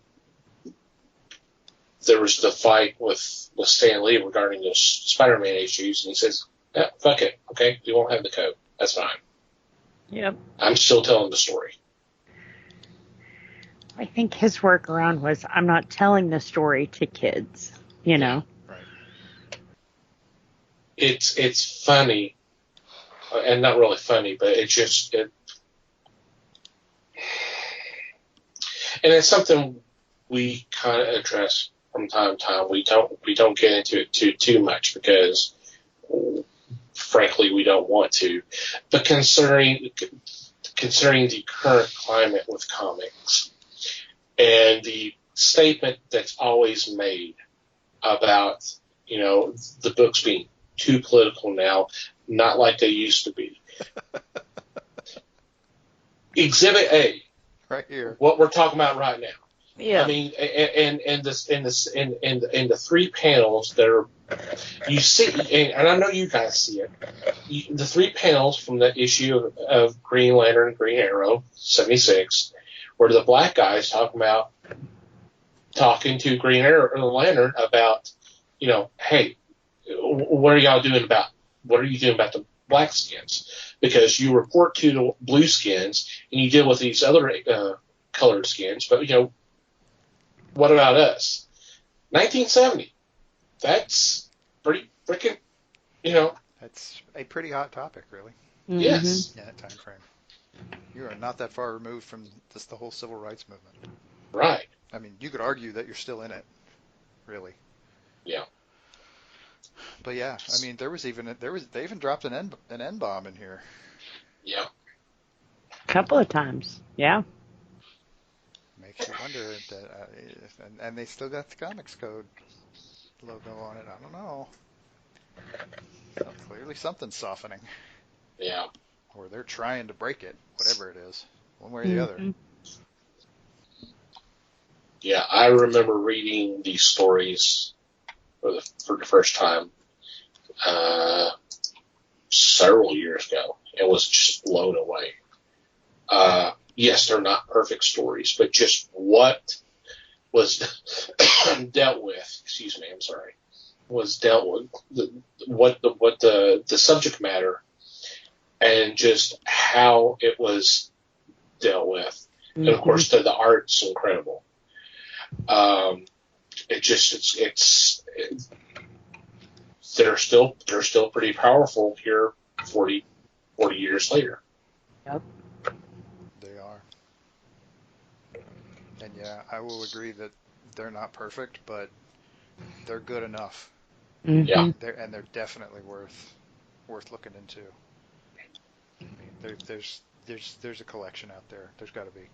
[SPEAKER 2] there was the fight with Stan Lee regarding those Spider-Man issues, and he says, fuck it, okay, we won't have the code. That's fine.
[SPEAKER 3] Yep.
[SPEAKER 2] I'm still telling the story.
[SPEAKER 3] I think his workaround was, I'm not telling the story to kids, you know?
[SPEAKER 4] Right.
[SPEAKER 2] It's funny, and not really funny, but it's just, and it's something we kind of address from time to time. We don't get into it too much because, frankly, we don't want to. But considering the current climate with comics and the statement that's always made about, you know, the books being too political now, not like they used to be. Exhibit A,
[SPEAKER 4] right here,
[SPEAKER 2] what we're talking about right now.
[SPEAKER 3] Yeah.
[SPEAKER 2] I mean, and the 3 panels that are you see, and I know you guys see it. The 3 panels from the issue of Green Lantern and Green Arrow '76, where the black guys talking to Green Arrow and the Lantern about, hey, what are you doing about the black skins? Because you report to the blue skins and you deal with these other colored skins, but what about us? 1970. That's pretty freaking,
[SPEAKER 4] That's a pretty hot topic, really.
[SPEAKER 3] Mhm.
[SPEAKER 2] yes,
[SPEAKER 4] In that time frame. You are not that far removed from just the whole civil rights movement.
[SPEAKER 2] right,
[SPEAKER 4] I mean, you could argue that you're still in it, really.
[SPEAKER 2] yeah,
[SPEAKER 4] But yeah, I mean, they even dropped an N bomb in here.
[SPEAKER 2] yeah.
[SPEAKER 3] Couple of times. Yeah.
[SPEAKER 4] Makes you wonder that, and they still got the Comics Code logo on it. I don't know. So clearly something's softening,
[SPEAKER 2] Yeah.
[SPEAKER 4] or they're trying to break it, whatever it is, one way or the other.
[SPEAKER 3] Mhm.
[SPEAKER 2] Yeah, I remember reading these stories for the first time several years ago and was just blown away. Yes, they're not perfect stories, but just what was dealt with. Excuse me, I'm sorry. Was dealt with what the subject matter and just how it was dealt with, and of course the art's incredible. They're still pretty powerful here 40 years later.
[SPEAKER 3] Yep.
[SPEAKER 4] They are. And yeah, I will agree that they're not perfect, but they're good enough.
[SPEAKER 3] Mhm.
[SPEAKER 2] Yeah.
[SPEAKER 4] They're definitely worth looking into. I mean, there's a collection out there. There's got to be.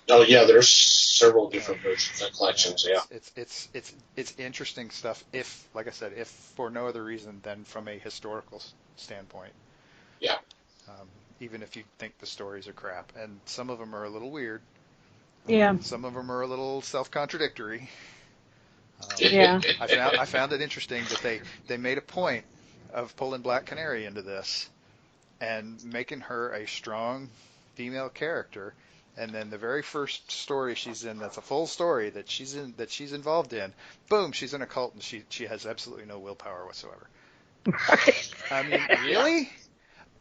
[SPEAKER 2] Oh yeah, there's several different versions and collections. Yeah.
[SPEAKER 4] It's interesting stuff. If, like I said, if for no other reason than from a historical standpoint.
[SPEAKER 2] Yeah.
[SPEAKER 4] Even if you think the stories are crap, and some of them are a little weird.
[SPEAKER 3] Yeah.
[SPEAKER 4] Some of them are a little self-contradictory.
[SPEAKER 3] Yeah.
[SPEAKER 4] I found it interesting that they made a point of pulling Black Canary into this and making her a strong female character. And then the very first story she's in, that's a full story that she's involved in, boom, she's in a cult and she has absolutely no willpower whatsoever.
[SPEAKER 3] Right.
[SPEAKER 4] I mean, really?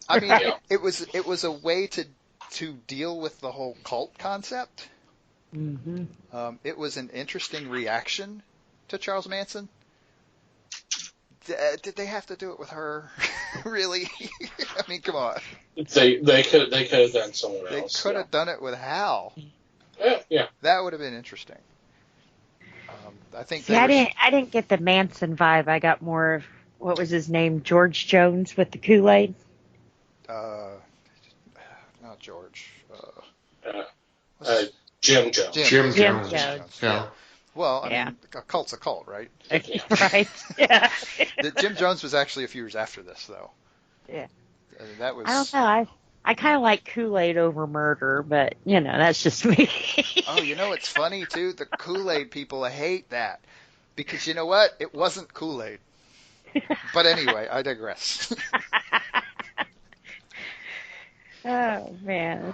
[SPEAKER 4] I mean,
[SPEAKER 2] Yeah.
[SPEAKER 4] it was a way to deal with the whole cult concept.
[SPEAKER 3] Mhm.
[SPEAKER 4] It was an interesting reaction to Charles Manson. Did they have to do it with her? Really? I mean, come on.
[SPEAKER 2] They could have done someone
[SPEAKER 4] They
[SPEAKER 2] else.
[SPEAKER 4] could have done it with Hal.
[SPEAKER 2] Yeah.
[SPEAKER 4] That would have been interesting. I think
[SPEAKER 3] See, I didn't get the Manson vibe. I got more of, what was his name? George Jones with the Kool-Aid.
[SPEAKER 4] Not George.
[SPEAKER 2] Jim Jones.
[SPEAKER 5] Jim
[SPEAKER 3] Jim
[SPEAKER 5] Jones.
[SPEAKER 3] Jones.
[SPEAKER 5] Yeah.
[SPEAKER 4] Well, I
[SPEAKER 3] Yeah.
[SPEAKER 4] mean, a cult's a cult, right?
[SPEAKER 3] Right. Yeah.
[SPEAKER 4] Jim Jones was actually a few years after this, though.
[SPEAKER 3] Yeah.
[SPEAKER 4] That was.
[SPEAKER 3] I don't know. I kind of like Kool-Aid over murder, but that's just me.
[SPEAKER 4] Oh, it's funny too. The Kool-Aid people hate that because you know what? It wasn't Kool-Aid. But anyway, I digress.
[SPEAKER 3] Oh man.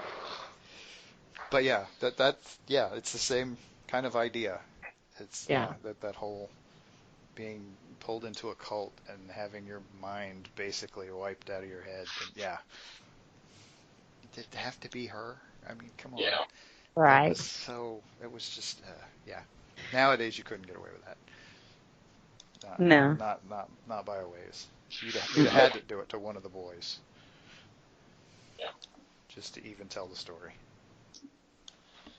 [SPEAKER 4] But yeah, it's the same kind of idea. It's
[SPEAKER 3] Yeah.
[SPEAKER 4] that whole being pulled into a cult and having your mind basically wiped out of your head. And yeah, did it have to be her? I mean, come on.
[SPEAKER 2] Yeah.
[SPEAKER 3] Right.
[SPEAKER 4] It was just yeah. Nowadays you couldn't get away with that.
[SPEAKER 3] No.
[SPEAKER 4] Not by a ways. You'd have had to do it to one of the boys.
[SPEAKER 2] Yeah.
[SPEAKER 4] Just to even tell the story.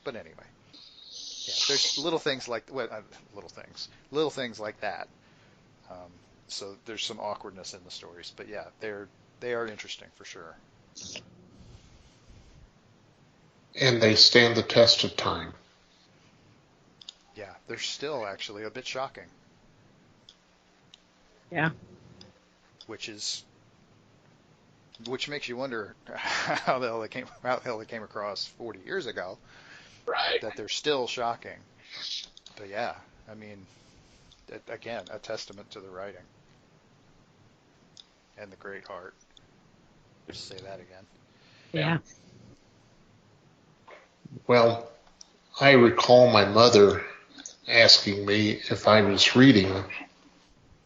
[SPEAKER 4] But anyway, yeah, there's little things like that. So there's some awkwardness in the stories, but yeah, they are interesting for sure.
[SPEAKER 5] And they stand the test of time.
[SPEAKER 4] Yeah, they're still actually a bit shocking.
[SPEAKER 3] Yeah.
[SPEAKER 4] Which makes you wonder how the hell they came across 40 years ago.
[SPEAKER 2] Right.
[SPEAKER 4] That they're still shocking. But yeah, I mean, again, a testament to the writing and the great heart. Just say that again.
[SPEAKER 3] Yeah.
[SPEAKER 5] Well, I recall my mother asking me if I was reading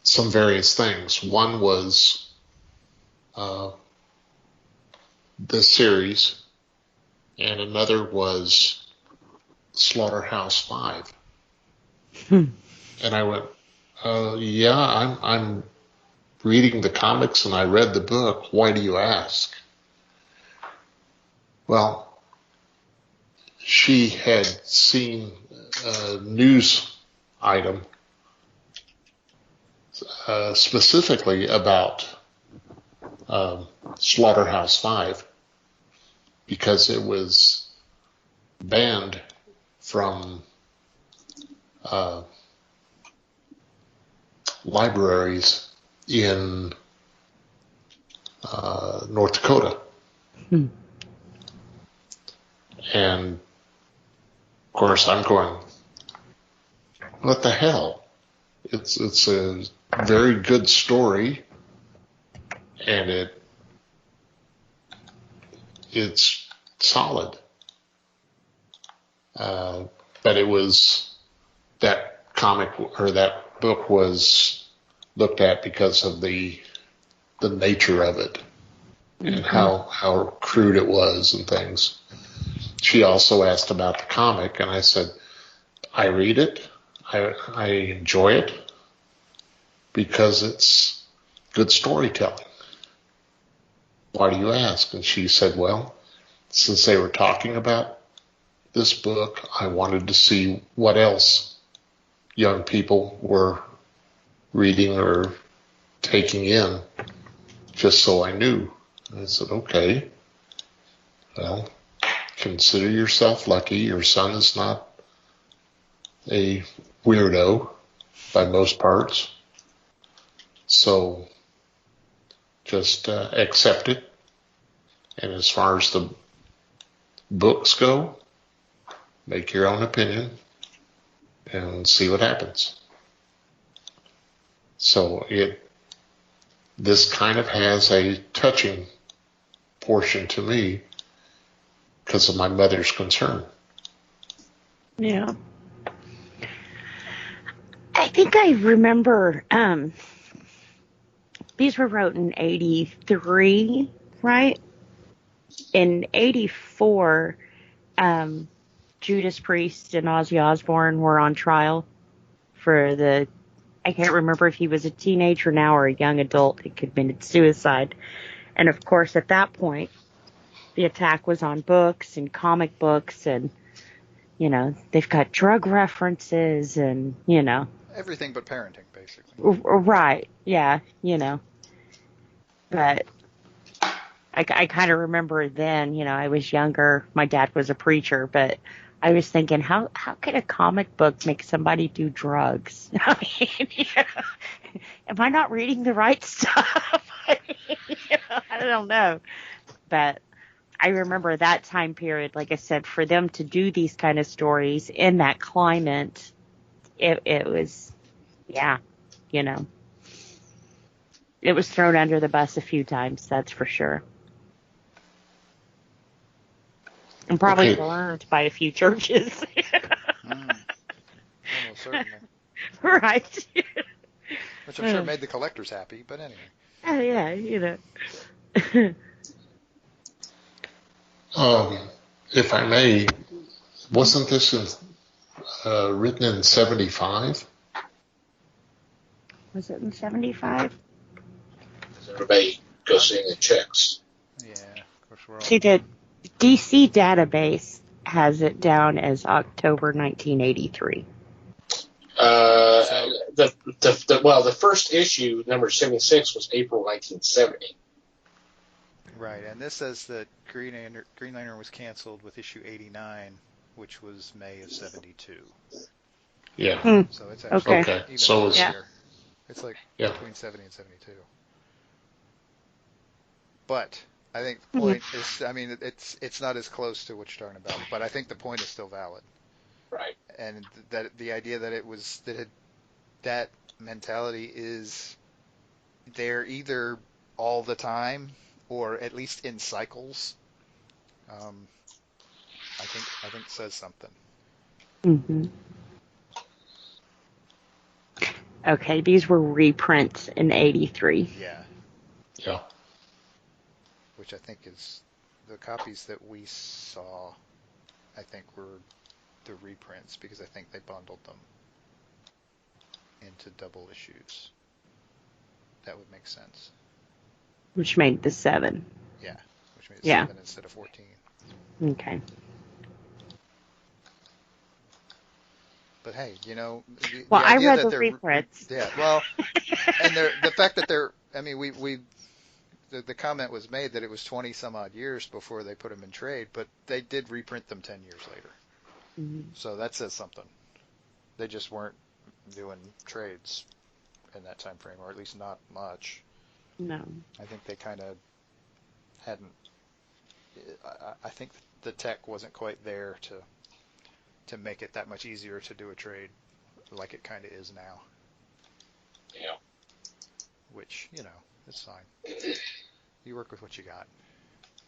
[SPEAKER 5] some various things. One was the series, and another was Slaughterhouse-Five. And I went, yeah, I'm reading the comics and I read the book. Why do you ask? Well, she had seen a news item specifically about Slaughterhouse-Five because it was banned from libraries in North Dakota. And of course I'm going, what the hell? It's a very good story, and it's solid. But it was that comic or that book was looked at because of the nature of it and how crude it was and things. She also asked about the comic, and I said, I read it. I enjoy it because it's good storytelling. Why do you ask? And she said, well, since they were talking about this book, I wanted to see what else young people were reading or taking in, just so I knew. And I said, okay, well, consider yourself lucky. Your son is not a weirdo by most parts. So just accept it. And as far as the books go, make your own opinion and see what happens. So this kind of has a touching portion to me because of my mother's concern.
[SPEAKER 3] Yeah. I think I remember these were wrote in 83, right? In 84, Judas Priest and Ozzy Osbourne were on trial for I can't remember if he was a teenager now or a young adult who committed suicide. And of course, at that point, the attack was on books and comic books, and, they've got drug references and,
[SPEAKER 4] Everything but parenting, basically.
[SPEAKER 3] Right, yeah, But I kind of remember then, I was younger. My dad was a preacher, but I was thinking, how could a comic book make somebody do drugs? I mean, am I not reading the right stuff? I don't know. But I remember that time period, like I said, for them to do these kind of stories in that climate, it was, yeah, It was thrown under the bus a few times, that's for sure. And probably burned by a few churches.
[SPEAKER 4] Almost certainly.
[SPEAKER 3] Right.
[SPEAKER 4] Which I'm sure made the collectors happy, but anyway.
[SPEAKER 3] Oh, yeah,
[SPEAKER 5] If I may, wasn't this written in 75?
[SPEAKER 3] Was it in 75?
[SPEAKER 2] Everybody goes seeing the checks.
[SPEAKER 4] Yeah, of course we're all...
[SPEAKER 3] See, the DC database has it down as October 1983.
[SPEAKER 2] The first issue, number 76, was April 1970.
[SPEAKER 4] Right, and this says that Green Lantern was canceled with issue 89, which was May of 72.
[SPEAKER 5] Yeah.
[SPEAKER 4] So it's actually
[SPEAKER 5] okay.
[SPEAKER 4] Even
[SPEAKER 5] So
[SPEAKER 4] it's like between 70 and 72. But I think the point is, I mean, it's not as close to what you're talking about, but I think the point is still valid.
[SPEAKER 2] Right.
[SPEAKER 4] And that the idea that that mentality is there either all the time or at least in cycles. I think says something.
[SPEAKER 3] Mm-hmm. Okay, these were reprints in '83.
[SPEAKER 4] Yeah.
[SPEAKER 5] Yeah.
[SPEAKER 4] Which I think is the copies that we saw. I think were the reprints because I think they bundled them into double issues. That would make sense.
[SPEAKER 3] Which made the 7.
[SPEAKER 4] Yeah, which made it
[SPEAKER 3] Yeah.
[SPEAKER 4] 7 instead of 14.
[SPEAKER 3] Okay.
[SPEAKER 4] But hey, the
[SPEAKER 3] Well, I
[SPEAKER 4] idea
[SPEAKER 3] read
[SPEAKER 4] that
[SPEAKER 3] the
[SPEAKER 4] they're
[SPEAKER 3] reprints.
[SPEAKER 4] yeah, well, and the fact that they're, I mean, the comment was made that it was 20 some odd years before they put them in trade, but they did reprint them 10 years later.
[SPEAKER 3] Mm-hmm.
[SPEAKER 4] So that says something. They just weren't doing trades in that time frame, or at least not much.
[SPEAKER 3] No.
[SPEAKER 4] I think they kind of hadn't. I think the tech wasn't quite there to make it that much easier to do a trade like it kind of is now.
[SPEAKER 2] Yeah.
[SPEAKER 4] Which, it's fine. You work with what you got.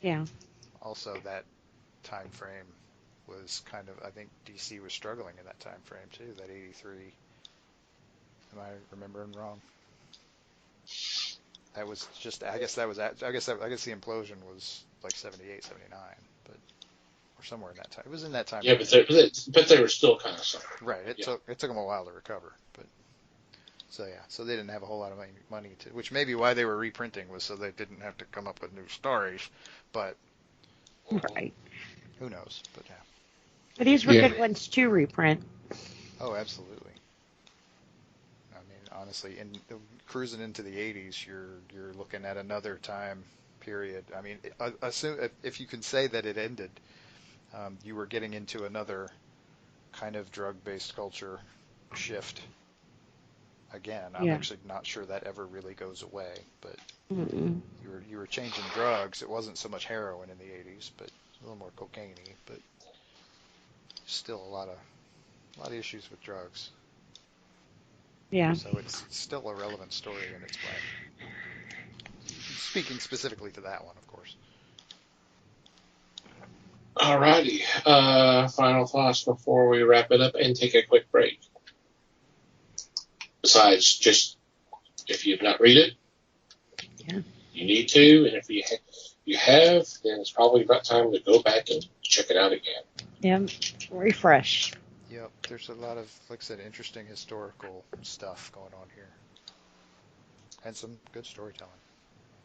[SPEAKER 3] Yeah.
[SPEAKER 4] Also, that time frame was kind of, I think DC was struggling in that time frame too, that 83. Am I remembering wrong? That was just, I guess the implosion was like 78, 79, but or somewhere in that time. It was in that time.
[SPEAKER 2] Yeah, but they were still kind of suffering.
[SPEAKER 4] Right. It took them a while to recover, but so they didn't have a whole lot of money to, which may be why they were reprinting, was so they didn't have to come up with new stories, but
[SPEAKER 3] Right.
[SPEAKER 4] who knows? But yeah.
[SPEAKER 3] But these were
[SPEAKER 5] Yeah.
[SPEAKER 3] good ones to reprint.
[SPEAKER 4] Oh, absolutely. I mean, honestly, cruising into the 80s, you're looking at another time period. I mean, assume if you can say that it ended, you were getting into another kind of drug-based culture shift. Again, I'm
[SPEAKER 3] Yeah.
[SPEAKER 4] actually not sure that ever really goes away, but
[SPEAKER 3] Mm-mm.
[SPEAKER 4] you were changing drugs. It wasn't so much heroin in the 80s, but a little more cocaine-y, but still a lot of issues with drugs.
[SPEAKER 3] Yeah.
[SPEAKER 4] So it's still a relevant story in its way. Speaking specifically to that one, of course.
[SPEAKER 2] Alrighty. Final thoughts before we wrap it up and take a quick break. Besides, just if you've not read it,
[SPEAKER 3] Yeah.
[SPEAKER 2] you need to, and if you have, then it's probably about time to go back and check it out again.
[SPEAKER 3] Yeah. Refresh.
[SPEAKER 4] Yep, there's a lot of, like I said, interesting historical stuff going on here. And some good storytelling.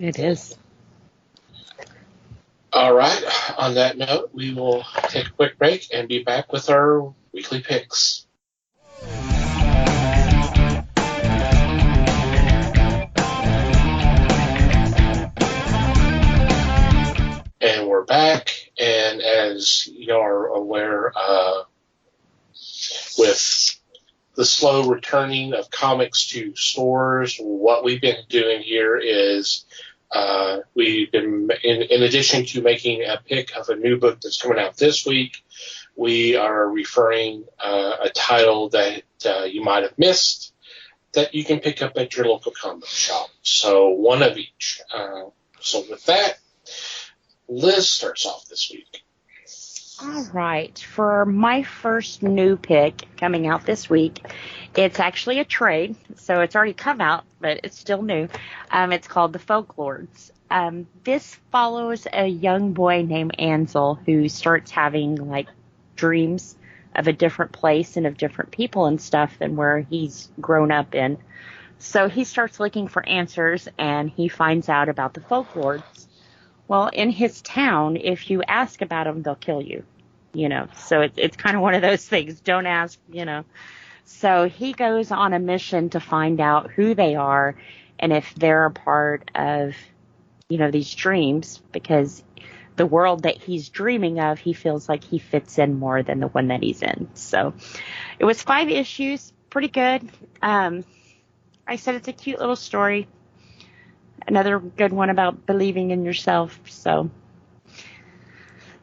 [SPEAKER 3] It is.
[SPEAKER 2] All right. On that note, we will take a quick break and be back with our weekly picks. And we're back, and as you are aware, with the slow returning of comics to stores, what we've been doing here is we've been, in addition to making a pick of a new book that's coming out this week, we are referring a title that you might have missed that you can pick up at your local comic shop. So one of each. So with that, Liz starts off this week.
[SPEAKER 3] All right. For my first new pick coming out this week, it's actually a trade, so it's already come out, but it's still new. It's called The Folklords. This follows a young boy named Ansel who starts having like dreams of a different place and of different people and stuff than where he's grown up in. So he starts looking for answers, and he finds out about the Folklords. Well, in his town, if you ask about them, they'll kill you. So it's kind of one of those things. Don't ask, So he goes on a mission to find out who they are and if they're a part of, these dreams, because the world that he's dreaming of, he feels like he fits in more than the one that he's in. So it was 5 issues, pretty good. I said it's a cute little story. Another good one about believing in yourself. So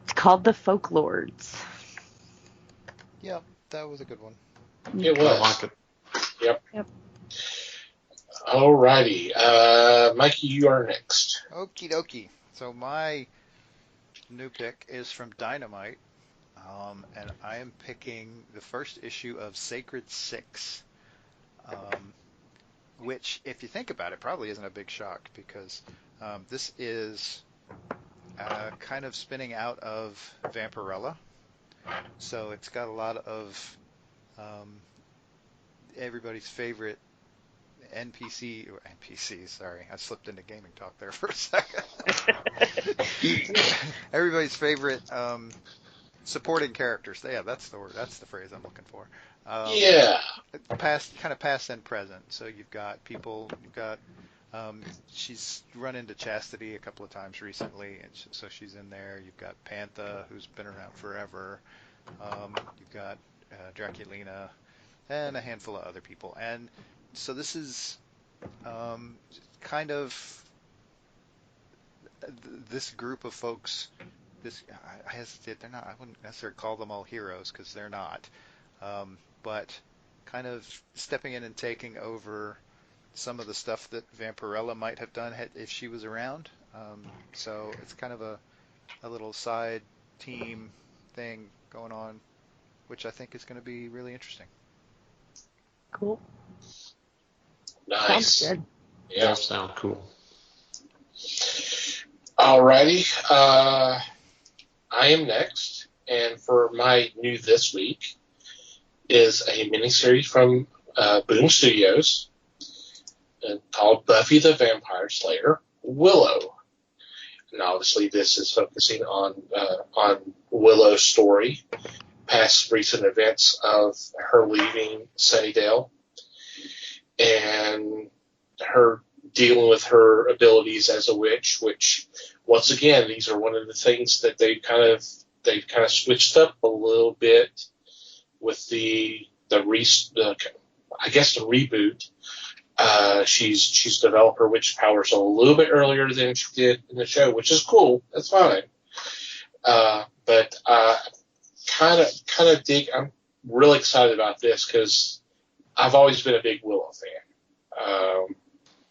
[SPEAKER 3] it's called The Folklords.
[SPEAKER 4] Yep. That was a good one.
[SPEAKER 2] It
[SPEAKER 5] I
[SPEAKER 2] was.
[SPEAKER 5] like it.
[SPEAKER 3] Yep.
[SPEAKER 2] Alrighty. Mikey, you are next.
[SPEAKER 4] Okie dokie. So my new pick is from Dynamite, and I am picking the first issue of Sacred Six, which, if you think about it, probably isn't a big shock because this is kind of spinning out of Vampirella. So it's got a lot of everybody's favorite NPC, sorry, I slipped into gaming talk there for a second. Everybody's favorite supporting characters. Yeah, that's the word. That's the phrase I'm looking for.
[SPEAKER 2] Yeah.
[SPEAKER 4] Past and present. So you've got she's run into Chastity a couple of times recently, and so she's in there. You've got Pantha, who's been around forever. You've got Draculina, and a handful of other people. And so this is kind of this group of folks. I hesitate. They're not. I wouldn't necessarily call them all heroes because they're not. But kind of stepping in and taking over some of the stuff that Vampirella might have done if she was around. So it's kind of a little side team thing going on, which I think is going to be really interesting.
[SPEAKER 3] Cool.
[SPEAKER 2] Nice.
[SPEAKER 3] Sounds good.
[SPEAKER 2] Yeah.
[SPEAKER 5] That sounds cool.
[SPEAKER 2] Alrighty. I am next, and for my new this week is a miniseries from Boom Studios called Buffy the Vampire Slayer Willow. And obviously, this is focusing on Willow's story, past recent events of her leaving Sunnydale, and her dealing with her abilities as a witch. Which, once again, these are one of the things that they've kind of switched up a little bit with the reboot. She's developed her witch powers a little bit earlier than she did in the show, which is cool. That's fine. But kind of dig. I'm really excited about this because I've always been a big Willow fan.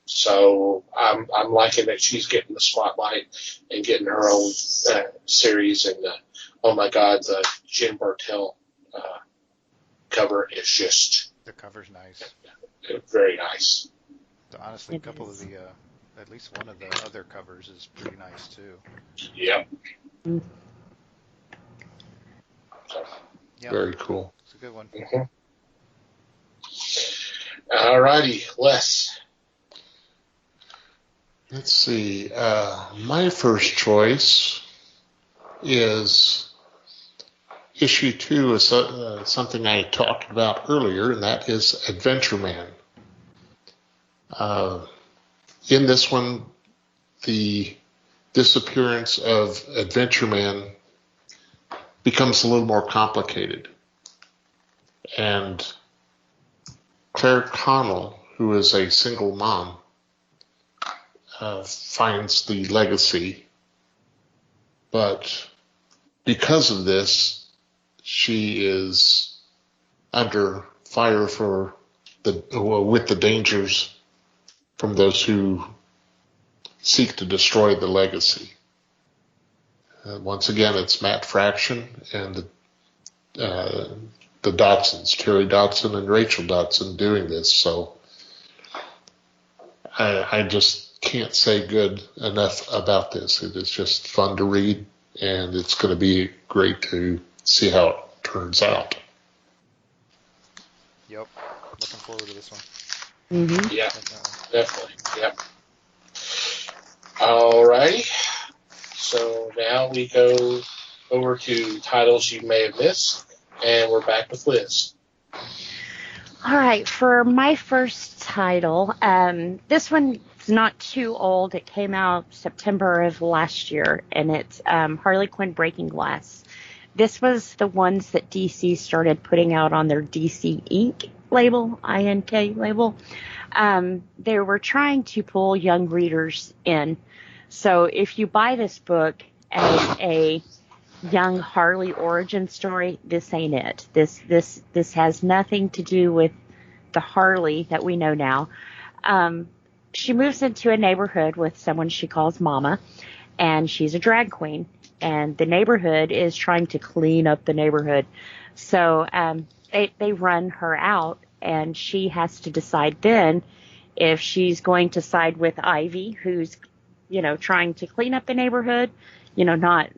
[SPEAKER 2] So I'm liking that she's getting the spotlight and getting her own series. And oh my God, the Jen Bartel cover is just
[SPEAKER 4] The cover's nice.
[SPEAKER 2] very nice.
[SPEAKER 4] Honestly, a
[SPEAKER 3] It
[SPEAKER 4] couple
[SPEAKER 3] is.
[SPEAKER 4] of the, at least one of the other covers is pretty nice too.
[SPEAKER 2] Yep.
[SPEAKER 3] Mm.
[SPEAKER 2] So,
[SPEAKER 4] Yeah,
[SPEAKER 5] Very cool.
[SPEAKER 4] it's a good one.
[SPEAKER 2] Alrighty, Les.
[SPEAKER 5] Let's see. My first choice is issue 2 is something I talked about earlier, and that is Adventure Man. In this one, the disappearance of Adventure Man becomes a little more complicated. And Claire Connell, who is a single mom, finds the legacy. But because of this, she is under fire with the dangers from those who seek to destroy the legacy. Once again, it's Matt Fraction and the Dodsons, Terry Dodson and Rachel Dodson, doing this. So I just can't say good enough about this. It is just fun to read, and it's going to be great to see how it turns out.
[SPEAKER 4] Yep, looking forward to this one.
[SPEAKER 3] Mm-hmm.
[SPEAKER 2] Yeah,
[SPEAKER 4] Definitely.
[SPEAKER 2] definitely. Yep. Alrighty. So now we go over to titles you may have missed, and we're back with Liz.
[SPEAKER 3] All right, for my first title, this one's not too old. It came out September of last year, and it's Harley Quinn Breaking Glass. This was the ones that DC started putting out on their DC Ink label, I-N-K label. They were trying to pull young readers in. So if you buy this book as a young Harley origin story, this ain't it. This has nothing to do with the Harley that we know now. She moves into a neighborhood with someone she calls Mama, and she's a drag queen. And the neighborhood is trying to clean up the neighborhood. So they run her out, and she has to decide then if she's going to side with Ivy, who's, trying to clean up the neighborhood, not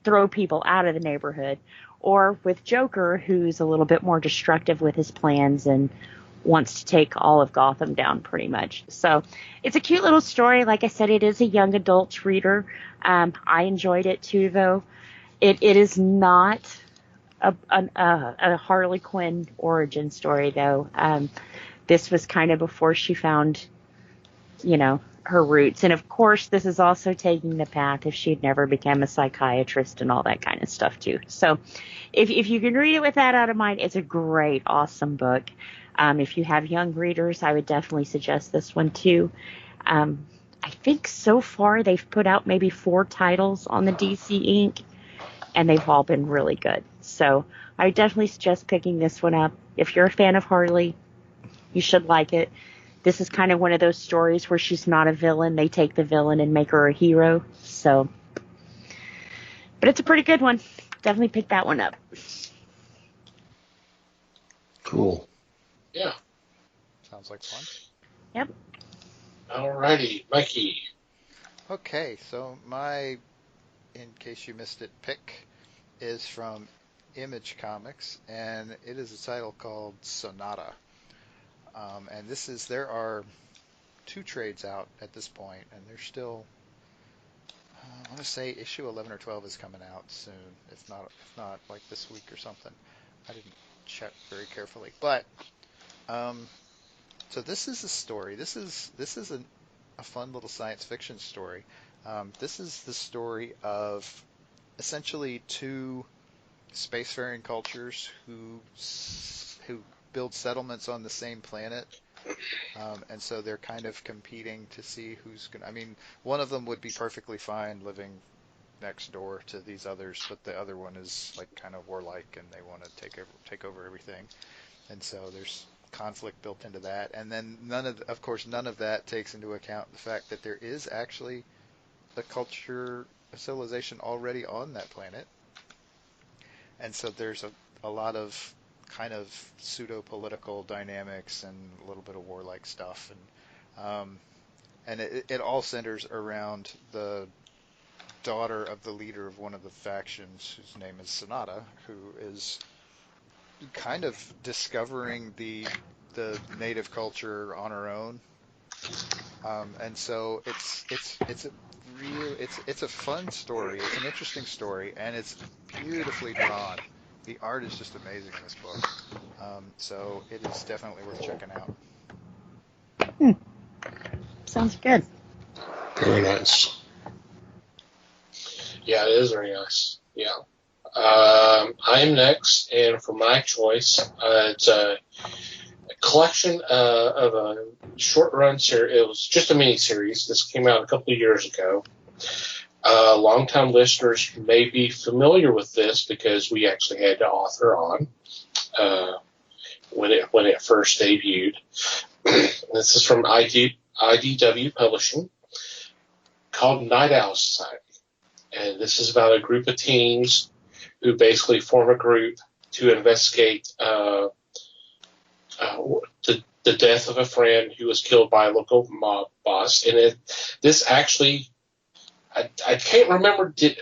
[SPEAKER 3] throw people out of the neighborhood, or with Joker, who's a little bit more destructive with his plans and wants to take all of Gotham down pretty much. So it's a cute little story. Like I said, it is a young adult reader. I enjoyed it too, though. It is not a Harley Quinn origin story, though. This was kind of before she found, her roots. And of course, this is also taking the path if she'd never become a psychiatrist and all that kind of stuff too. So if you can read it with that out of mind, it's a great, awesome book. If you have young readers, I would definitely suggest this one too. I think so far they've put out maybe 4 titles on the DC Inc., and they've all been really good. So I definitely suggest picking this one up. If you're a fan of Harley, you should like it. This is kind of one of those stories where she's not a villain. They take the villain and make her a hero. So, but it's a pretty good one. Definitely pick that one up.
[SPEAKER 5] Cool.
[SPEAKER 2] Yeah.
[SPEAKER 4] Sounds like fun.
[SPEAKER 3] Yep.
[SPEAKER 2] Alrighty, Mikey.
[SPEAKER 4] Okay, so my, in case you missed it, pick is from Image Comics, and it is a title called Sonata. And there are 2 trades out at this point, and they're still, I want to say issue 11 or 12 is coming out soon, if not like this week or something. I didn't check very carefully, but so this is a story. This is a fun little science fiction story. This is the story of essentially 2 spacefaring cultures who build settlements on the same planet, and so they're kind of competing to see who's gonna. I mean, one of them would be perfectly fine living next door to these others, but the other one is like kind of warlike, and they want to take over everything, and so there's conflict built into that. And then none of that takes into account the fact that there is actually a civilization already on that planet, and so there's a lot of kind of pseudo-political dynamics and a little bit of warlike stuff, and it all centers around the daughter of the leader of one of the factions, whose name is Sonata, who is kind of discovering the native culture on her own, and so it's a fun story. It's an interesting story, and it's beautifully drawn. The art is just amazing in this book, so it is definitely worth checking out.
[SPEAKER 3] Sounds good.
[SPEAKER 5] Very nice.
[SPEAKER 2] Yeah, it is very nice. Yeah. I'm next, and for my choice, it's a collection of a short-run series. It was just a mini-series. This came out a couple of years ago. Longtime listeners may be familiar with this because we actually had the author on when it first debuted. This is from IDW Publishing, called Night Owl Society. And this is about a group of teens who basically form a group to investigate the death of a friend who was killed by a local mob boss. And this actually, I can't remember, did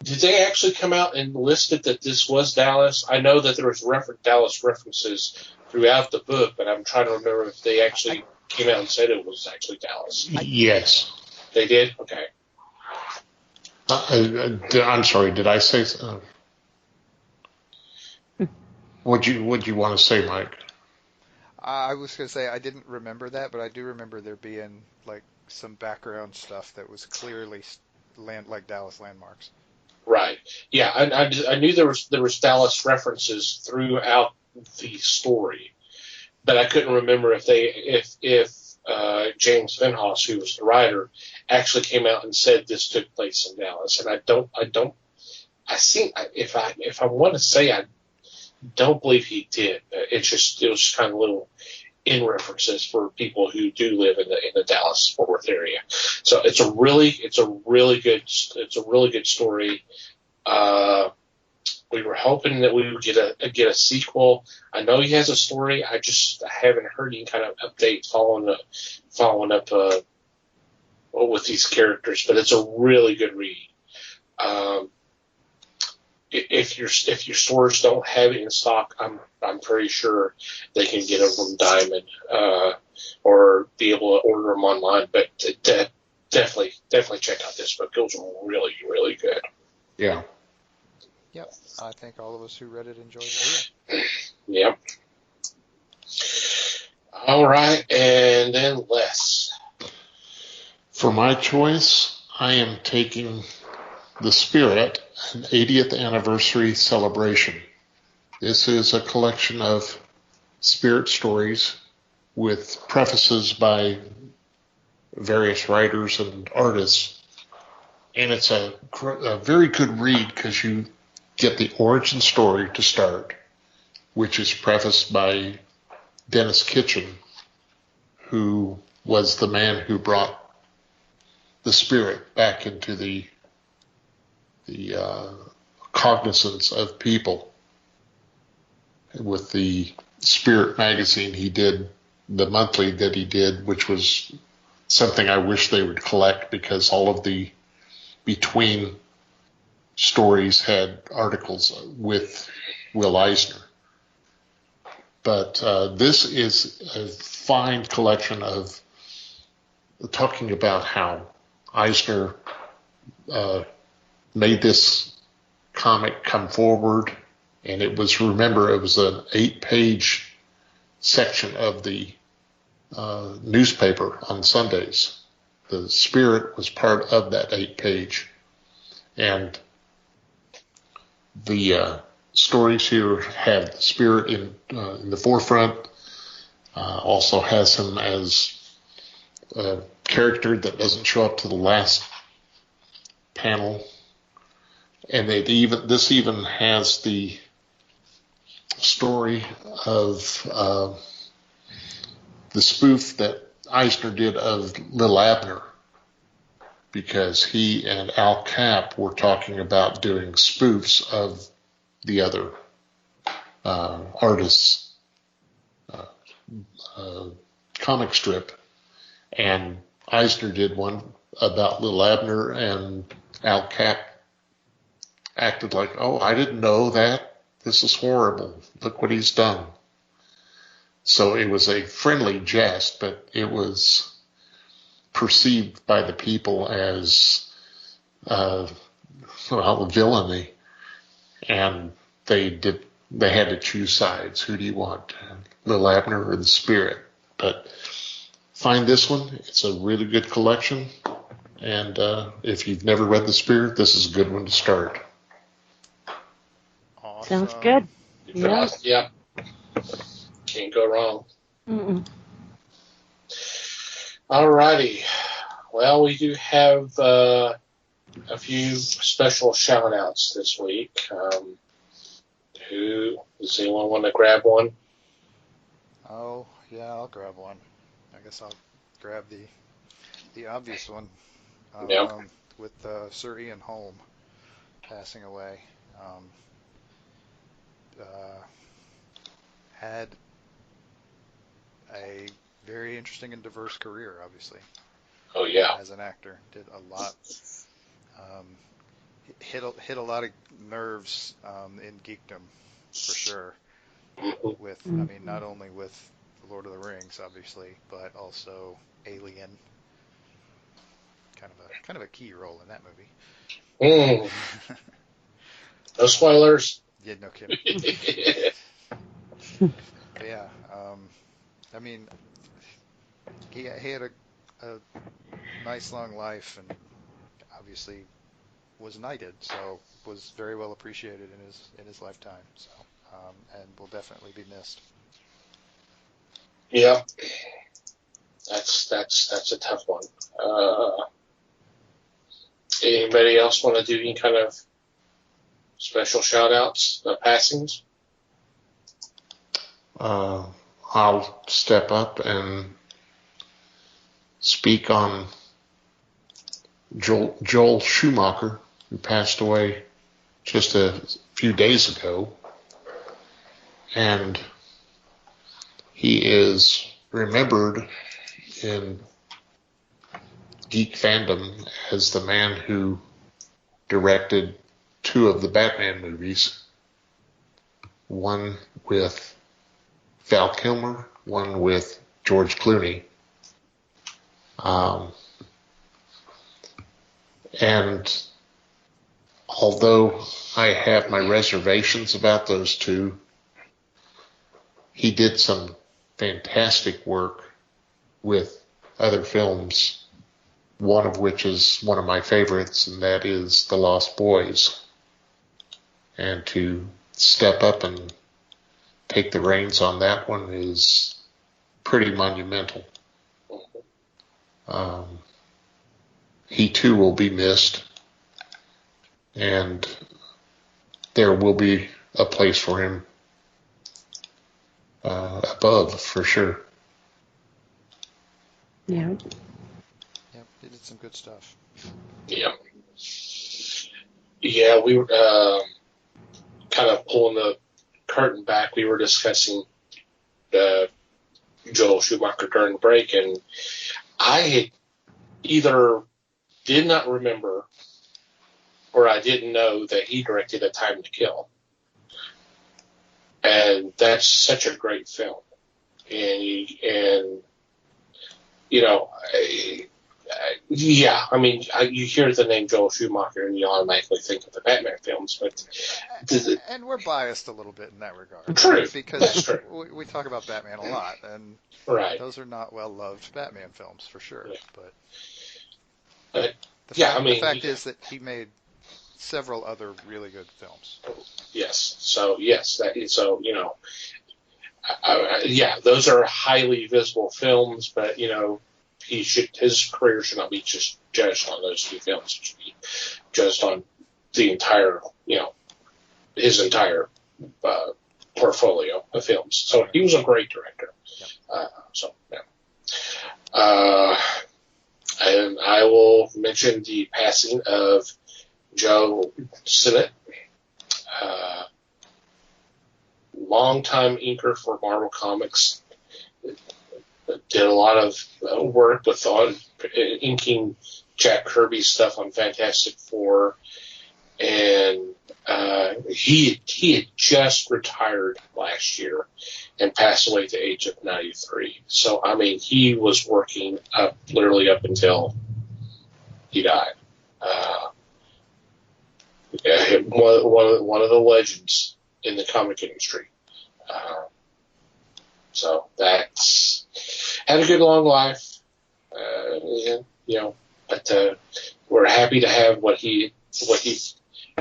[SPEAKER 2] they actually come out and listed that this was Dallas? I know that there was Dallas references throughout the book, but I'm trying to remember if they actually came out and said it was actually Dallas.
[SPEAKER 5] Yes.
[SPEAKER 2] They did? Okay.
[SPEAKER 5] I'm sorry. Did I say? What'd you want to say, Mike?
[SPEAKER 4] I was going to say I didn't remember that, but I do remember there being like some background stuff that was clearly like Dallas landmarks. Right.
[SPEAKER 2] Yeah, I knew there was Dallas references throughout the story, but I couldn't remember if James Venhouse, who was the writer, actually came out and said this took place in Dallas. And I don't if I want to say, I don't believe he did. It was kind of little in references for people who do live in the Dallas Fort Worth area. So it's a really good story. We were hoping that we would get a sequel. I know he has a story. I haven't heard any kind of update following up with these characters. But it's a really good read. If your stores don't have it in stock, I'm pretty sure they can get it from Diamond or be able to order them online. But definitely check out this book. It was really, really good.
[SPEAKER 5] Yeah.
[SPEAKER 4] Yep. I think all of us who read it enjoyed it.
[SPEAKER 2] Yep. All right, and then Les.
[SPEAKER 5] For my choice, I am taking The Spirit, an 80th anniversary celebration. This is a collection of spirit stories with prefaces by various writers and artists. And it's a very good read because you get the origin story to start, which is prefaced by Dennis Kitchen, who was the man who brought the spirit back into the cognizance of people. With the Spirit magazine he did, the monthly that he did, which was something I wish they would collect because all of the between stories had articles with Will Eisner. But this is a fine collection of talking about how Eisner made this comic come forward, and it was an 8-page section of the newspaper on Sundays. The Spirit was part of that 8-page, and the stories here have the Spirit in the forefront. Also has him as a character that doesn't show up to the last panel. And this even has the story of the spoof that Eisner did of Lil Abner, because he and Al Capp were talking about doing spoofs of the other artists' comic strip. And Eisner did one about Lil Abner, and Al Capp acted like, oh, I didn't know that. This is horrible. Look what he's done. So it was a friendly jest, but it was perceived by the people as villainy. And they had to choose sides. Who do you want, Lil Abner or the Spirit? But find this one. It's a really good collection. And if you've never read The Spirit, this is a good one to start.
[SPEAKER 3] Sounds good.
[SPEAKER 2] Yeah. Yeah. Can't go wrong.
[SPEAKER 3] Mm-mm.
[SPEAKER 2] All righty. Well, we do have a few special shout-outs this week. Does anyone want to grab one?
[SPEAKER 4] Oh, yeah, I'll grab one. I guess I'll grab the obvious one.
[SPEAKER 2] Yep.
[SPEAKER 4] With Sir Ian Holm passing away. Had a very interesting and diverse career, obviously.
[SPEAKER 2] Oh, yeah.
[SPEAKER 4] As an actor, did a lot. Hit a lot of nerves in geekdom, for sure. With, I mean, not only with The Lord of the Rings, obviously, but also Alien. Kind of a key role in that movie.
[SPEAKER 2] No spoilers.
[SPEAKER 4] Yeah, no kidding. But yeah, I mean, he had a nice long life, and obviously was knighted, so was very well appreciated in his lifetime. So, and will definitely be missed.
[SPEAKER 2] Yeah, that's a tough one. Anybody else want to do any kind of special shout-outs, passings?
[SPEAKER 5] I'll step up and speak on Joel Schumacher, who passed away just a few days ago. And he is remembered in geek fandom as the man who directed 2 of the Batman movies. One with Val Kilmer, one with George Clooney. And although I have my reservations about those 2, he did some fantastic work with other films, one of which is one of my favorites, and that is The Lost Boys. And to step up and take the reins on that one is pretty monumental. He too will be missed, and there will be a place for him above, for sure.
[SPEAKER 3] Yeah.
[SPEAKER 4] Yep, he did some good stuff.
[SPEAKER 2] Yeah. Yeah, we were kind of pulling the curtain back. We were discussing Joel Schumacher during the break, and I had either did not remember or I didn't know that he directed A Time to Kill. And that's such a great film. And you know, yeah, I mean, you hear the name Joel Schumacher and you automatically think of the Batman films, but
[SPEAKER 4] and we're biased a little bit in that regard.
[SPEAKER 2] True,
[SPEAKER 4] because
[SPEAKER 2] that's true.
[SPEAKER 4] We talk about Batman a lot, and
[SPEAKER 2] right.
[SPEAKER 4] Those are not well-loved Batman films, for sure.
[SPEAKER 2] Yeah.
[SPEAKER 4] But the fact is that he made several other really good films.
[SPEAKER 2] Yes. So, yes, you know, yeah, those are highly visible films, but, you know, his career should not be just judged on those 2 films. It should be judged on the entire, you know, his entire portfolio of films. So he was a great director.
[SPEAKER 4] Yep.
[SPEAKER 2] And I will mention the passing of Joe Sinnott, longtime inker for Marvel Comics. Did a lot of work with inking Jack Kirby's stuff on Fantastic Four, and he had just retired last year and passed away at the age of 93. So I mean, he was working literally up until he died. One of the legends in the comic industry. So that's had a good long life, you know. But we're happy to have what he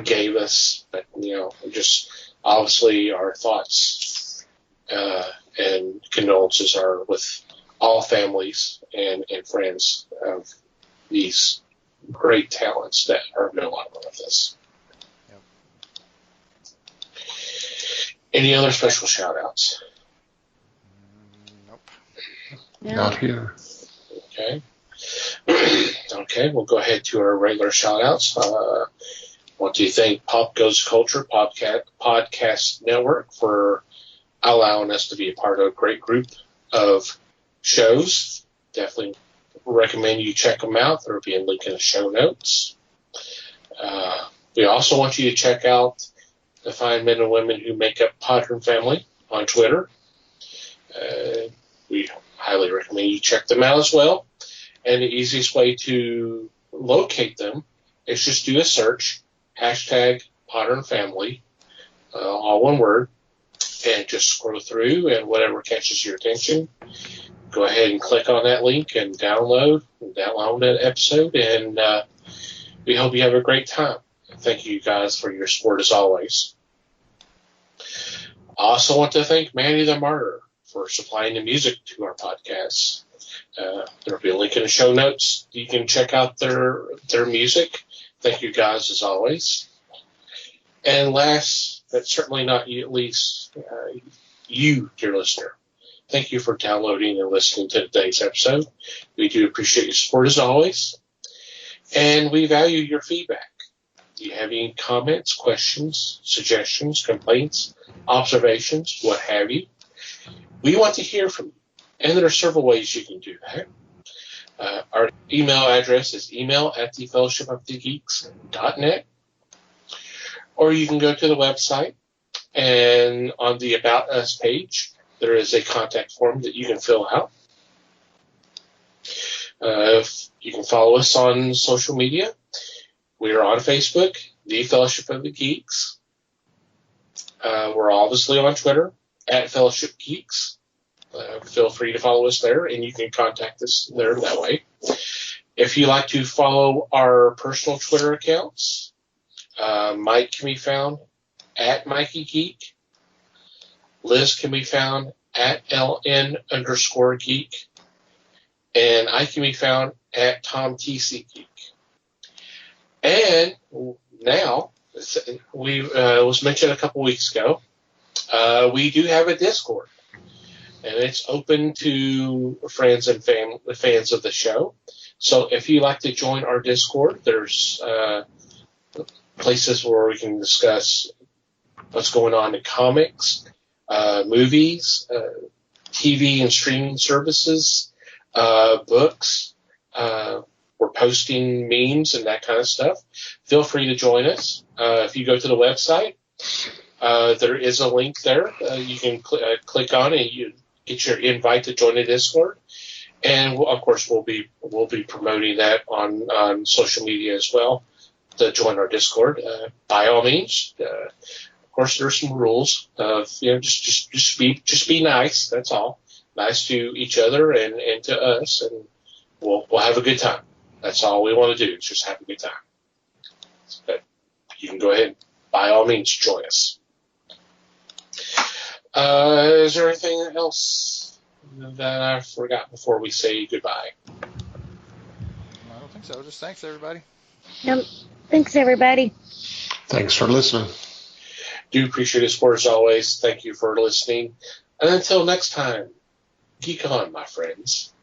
[SPEAKER 2] gave us. But you know, just obviously our thoughts and condolences are with all families and friends of these great talents that are no longer with us.
[SPEAKER 4] Yep.
[SPEAKER 2] Any other special shout-outs?
[SPEAKER 4] Nope.
[SPEAKER 3] Yeah.
[SPEAKER 5] Not here.
[SPEAKER 2] Okay. Okay, we'll go ahead to our regular shout-outs. Want to thank Pop Goes Culture Podcast Network for allowing us to be a part of a great group of shows. Definitely recommend you check them out. There will be a link in the show notes. We also want you to check out the fine men and women who make up Podron Family on Twitter. We highly recommend you check them out as well. And the easiest way to locate them is just do a search, #Podron Family, all one word, and just scroll through, and whatever catches your attention, go ahead and click on that link and download that episode, and we hope you have a great time. Thank you guys for your support as always. I also want to thank Manny the Martyr for supplying the music to our podcast. There will be a link in the show notes. You can check out their music. Thank you guys as always. And last, but certainly not least, you, dear listener. Thank you for downloading and listening to today's episode. We do appreciate your support as always. And we value your feedback. Do you have any comments, questions, suggestions, complaints, observations, what have you? We want to hear from you. And there are several ways you can do that. Our email address is email@thefellowshipofthegeeks.net. Or you can go to the website, and on the About Us page, there is a contact form that you can fill out. You can follow us on social media. We are on Facebook, The Fellowship of the Geeks. We're obviously on Twitter, @FellowshipGeeks. Feel free to follow us there, and you can contact us there that way. If you like to follow our personal Twitter accounts, Mike can be found @MikeyGeek. Liz can be found @LN_geek. And I can be found @TomTCGeek. And now, was mentioned a couple weeks ago, we do have a Discord. And it's open to friends and fans of the show. So if you'd like to join our Discord, there's places where we can discuss what's going on in comics, movies, TV and streaming services, books. We're posting memes and that kind of stuff. Feel free to join us. If you go to the website, there is a link there. You can click on it and you get your invite to join the Discord. And of course, we'll be promoting that on social media as well to join our Discord. By all means, of course, there's some rules. Just be nice. That's all. Nice to each other and to us, and we'll have a good time. That's all we want to do. Is just have a good time. But you can go ahead, by all means, join us. Is there anything else that I forgot before we say goodbye?
[SPEAKER 4] I don't think so. Just thanks, everybody.
[SPEAKER 3] Nope. Thanks, everybody.
[SPEAKER 5] Thanks for listening.
[SPEAKER 2] Do appreciate the support as always. Thank you for listening. And until next time, geek on, my friends.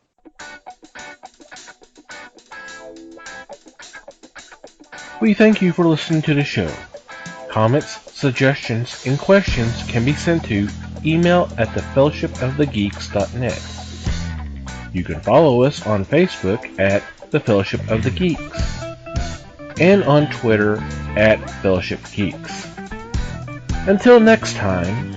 [SPEAKER 1] We thank you for listening to the show. Comments, suggestions, and questions can be sent to email@thefellowshipofthegeeks.net. You can follow us on Facebook @The Fellowship of the Geeks and on Twitter @FellowshipGeeks. Until next time,